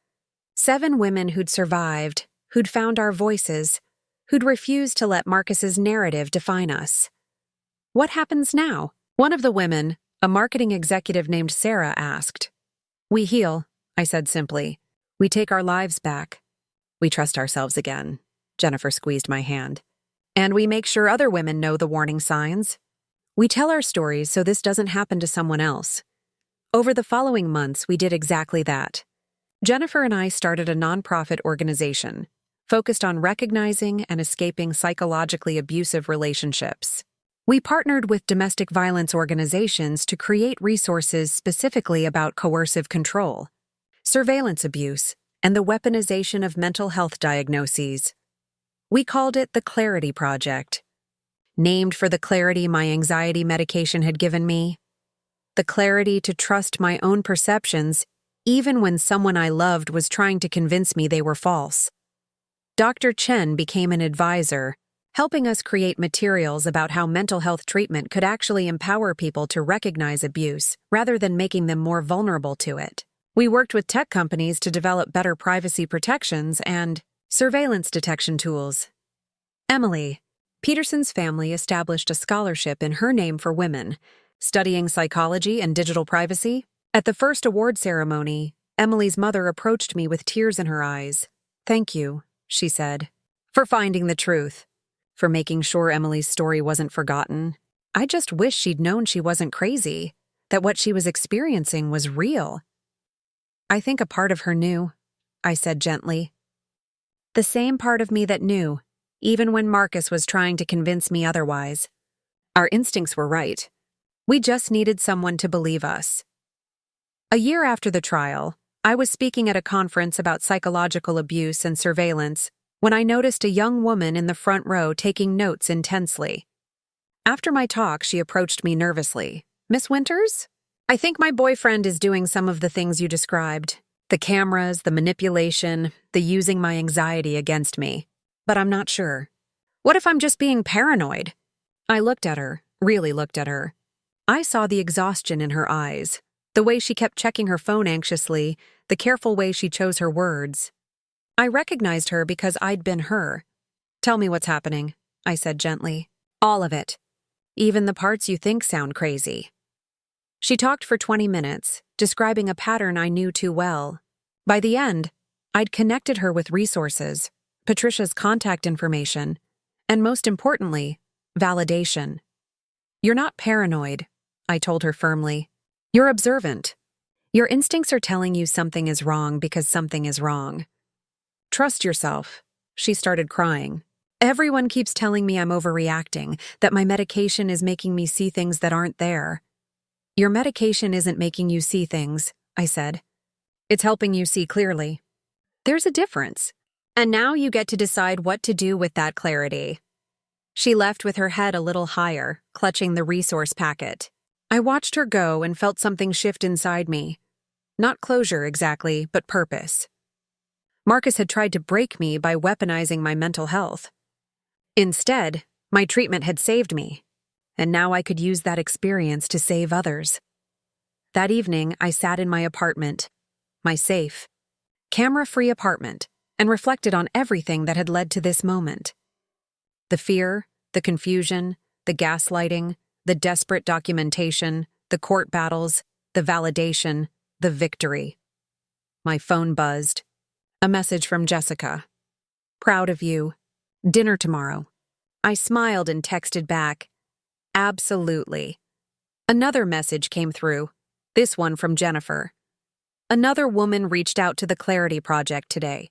7 women who'd survived, who'd found our voices, who'd refused to let Marcus's narrative define us. What happens now? One of the women, a marketing executive named Sarah, asked. We heal, I said simply. We take our lives back. We trust ourselves again. Jennifer squeezed my hand. And we make sure other women know the warning signs. We tell our stories so this doesn't happen to someone else. Over the following months, we did exactly that. Jennifer and I started a nonprofit organization focused on recognizing and escaping psychologically abusive relationships. We partnered with domestic violence organizations to create resources specifically about coercive control, surveillance abuse, and the weaponization of mental health diagnoses. We called it the Clarity Project, named for the clarity my anxiety medication had given me, the clarity to trust my own perceptions even when someone I loved was trying to convince me they were false. Dr. Chen became an advisor, helping us create materials about how mental health treatment could actually empower people to recognize abuse rather than making them more vulnerable to it. We worked with tech companies to develop better privacy protections and surveillance detection tools. Emily, Peterson's family established a scholarship in her name for women, studying psychology and digital privacy. At the first award ceremony, Emily's mother approached me with tears in her eyes. Thank you, she said, for finding the truth, for making sure Emily's story wasn't forgotten. I just wish she'd known she wasn't crazy, that what she was experiencing was real. I think a part of her knew, I said gently. The same part of me that knew, even when Marcus was trying to convince me otherwise. Our instincts were right. We just needed someone to believe us. A year after the trial, I was speaking at a conference about psychological abuse and surveillance when I noticed a young woman in the front row taking notes intensely. After my talk, she approached me nervously. Miss Winters? I think my boyfriend is doing some of the things you described. The cameras, the manipulation, the using my anxiety against me. But I'm not sure. What if I'm just being paranoid? I looked at her, really looked at her. I saw the exhaustion in her eyes, the way she kept checking her phone anxiously, the careful way she chose her words. I recognized her because I'd been her. Tell me what's happening, I said gently. All of it. Even the parts you think sound crazy. She talked for 20 minutes, describing a pattern I knew too well. By the end, I'd connected her with resources, Patricia's contact information, and most importantly, validation. You're not paranoid, I told her firmly. You're observant. Your instincts are telling you something is wrong because something is wrong. Trust yourself. She started crying. Everyone keeps telling me I'm overreacting, that my medication is making me see things that aren't there. Your medication isn't making you see things, I said. It's helping you see clearly. There's a difference. And now you get to decide what to do with that clarity. She left with her head a little higher, clutching the resource packet. I watched her go and felt something shift inside me. Not closure exactly, but purpose. Marcus had tried to break me by weaponizing my mental health. Instead, my treatment had saved me, and now I could use that experience to save others. That evening, I sat in my apartment, my safe, camera-free apartment, and reflected on everything that had led to this moment. The fear, the confusion, the gaslighting, the desperate documentation, the court battles, the validation, the victory. My phone buzzed. A message from Jessica. Proud of you. Dinner tomorrow. I smiled and texted back. Absolutely. Another message came through, this one from Jennifer. Another woman reached out to the Clarity Project today.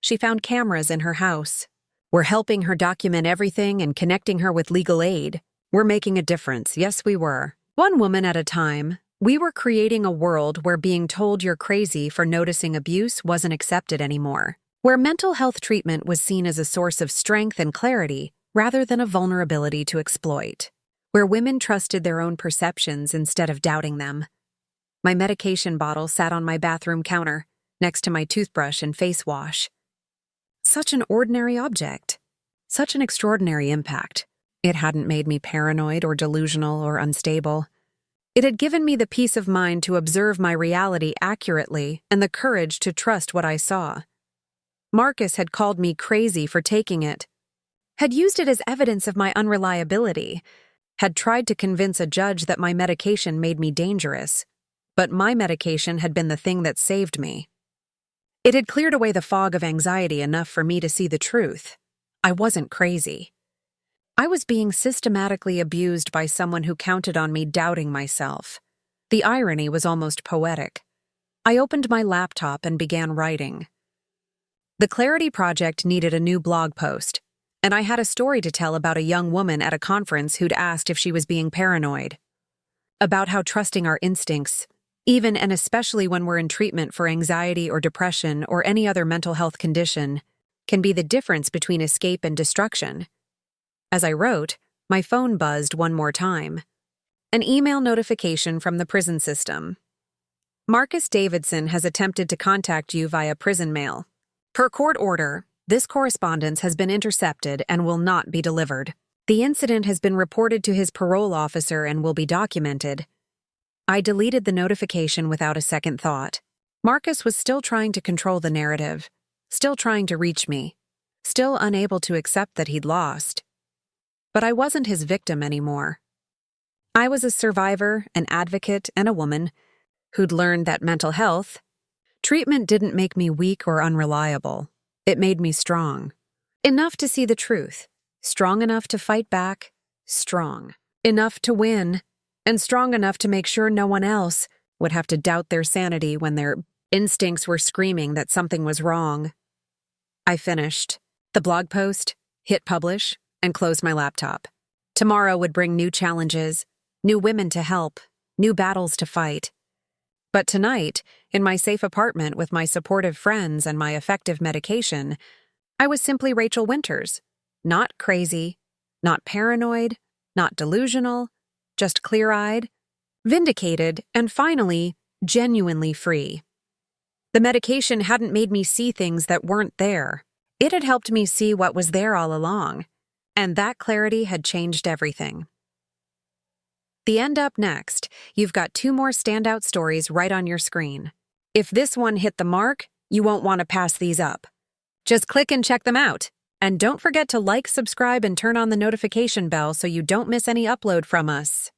She found cameras in her house. We're helping her document everything and connecting her with legal aid. We're making a difference. Yes, we were. One woman at a time. We were creating a world where being told you're crazy for noticing abuse wasn't accepted anymore, where mental health treatment was seen as a source of strength and clarity rather than a vulnerability to exploit, where women trusted their own perceptions instead of doubting them. My medication bottle sat on my bathroom counter, next to my toothbrush and face wash. Such an ordinary object. Such an extraordinary impact. It hadn't made me paranoid or delusional or unstable. It had given me the peace of mind to observe my reality accurately and the courage to trust what I saw. Marcus had called me crazy for taking it, had used it as evidence of my unreliability, had tried to convince a judge that my medication made me dangerous, but my medication had been the thing that saved me. It had cleared away the fog of anxiety enough for me to see the truth. I wasn't crazy. I was being systematically abused by someone who counted on me doubting myself. The irony was almost poetic. I opened my laptop and began writing. The Clarity Project needed a new blog post, and I had a story to tell about a young woman at a conference who'd asked if she was being paranoid. About how trusting our instincts, even and especially when we're in treatment for anxiety or depression or any other mental health condition, can be the difference between escape and destruction. As I wrote, my phone buzzed one more time. An email notification from the prison system. Marcus Davidson has attempted to contact you via prison mail. Per court order, this correspondence has been intercepted and will not be delivered. The incident has been reported to his parole officer and will be documented. I deleted the notification without a second thought. Marcus was still trying to control the narrative, still trying to reach me, still unable to accept that he'd lost. But I wasn't his victim anymore. I was a survivor, an advocate, and a woman who'd learned that mental health treatment didn't make me weak or unreliable. It made me strong. Enough to see the truth, strong enough to fight back, strong enough to win, and strong enough to make sure no one else would have to doubt their sanity when their instincts were screaming that something was wrong. I finished the blog post, hit publish, and closed my laptop. Tomorrow would bring new challenges, new women to help, new battles to fight. But tonight, in my safe apartment with my supportive friends and my effective medication, I was simply Rachel Winters. Not crazy, not paranoid, not delusional, just clear-eyed, vindicated, and finally, genuinely free. The medication hadn't made me see things that weren't there. It had helped me see what was there all along. And that clarity had changed everything. The end up next, you've got 2 more standout stories right on your screen. If this one hit the mark, you won't want to pass these up. Just click and check them out. And don't forget to like, subscribe, and turn on the notification bell so you don't miss any upload from us.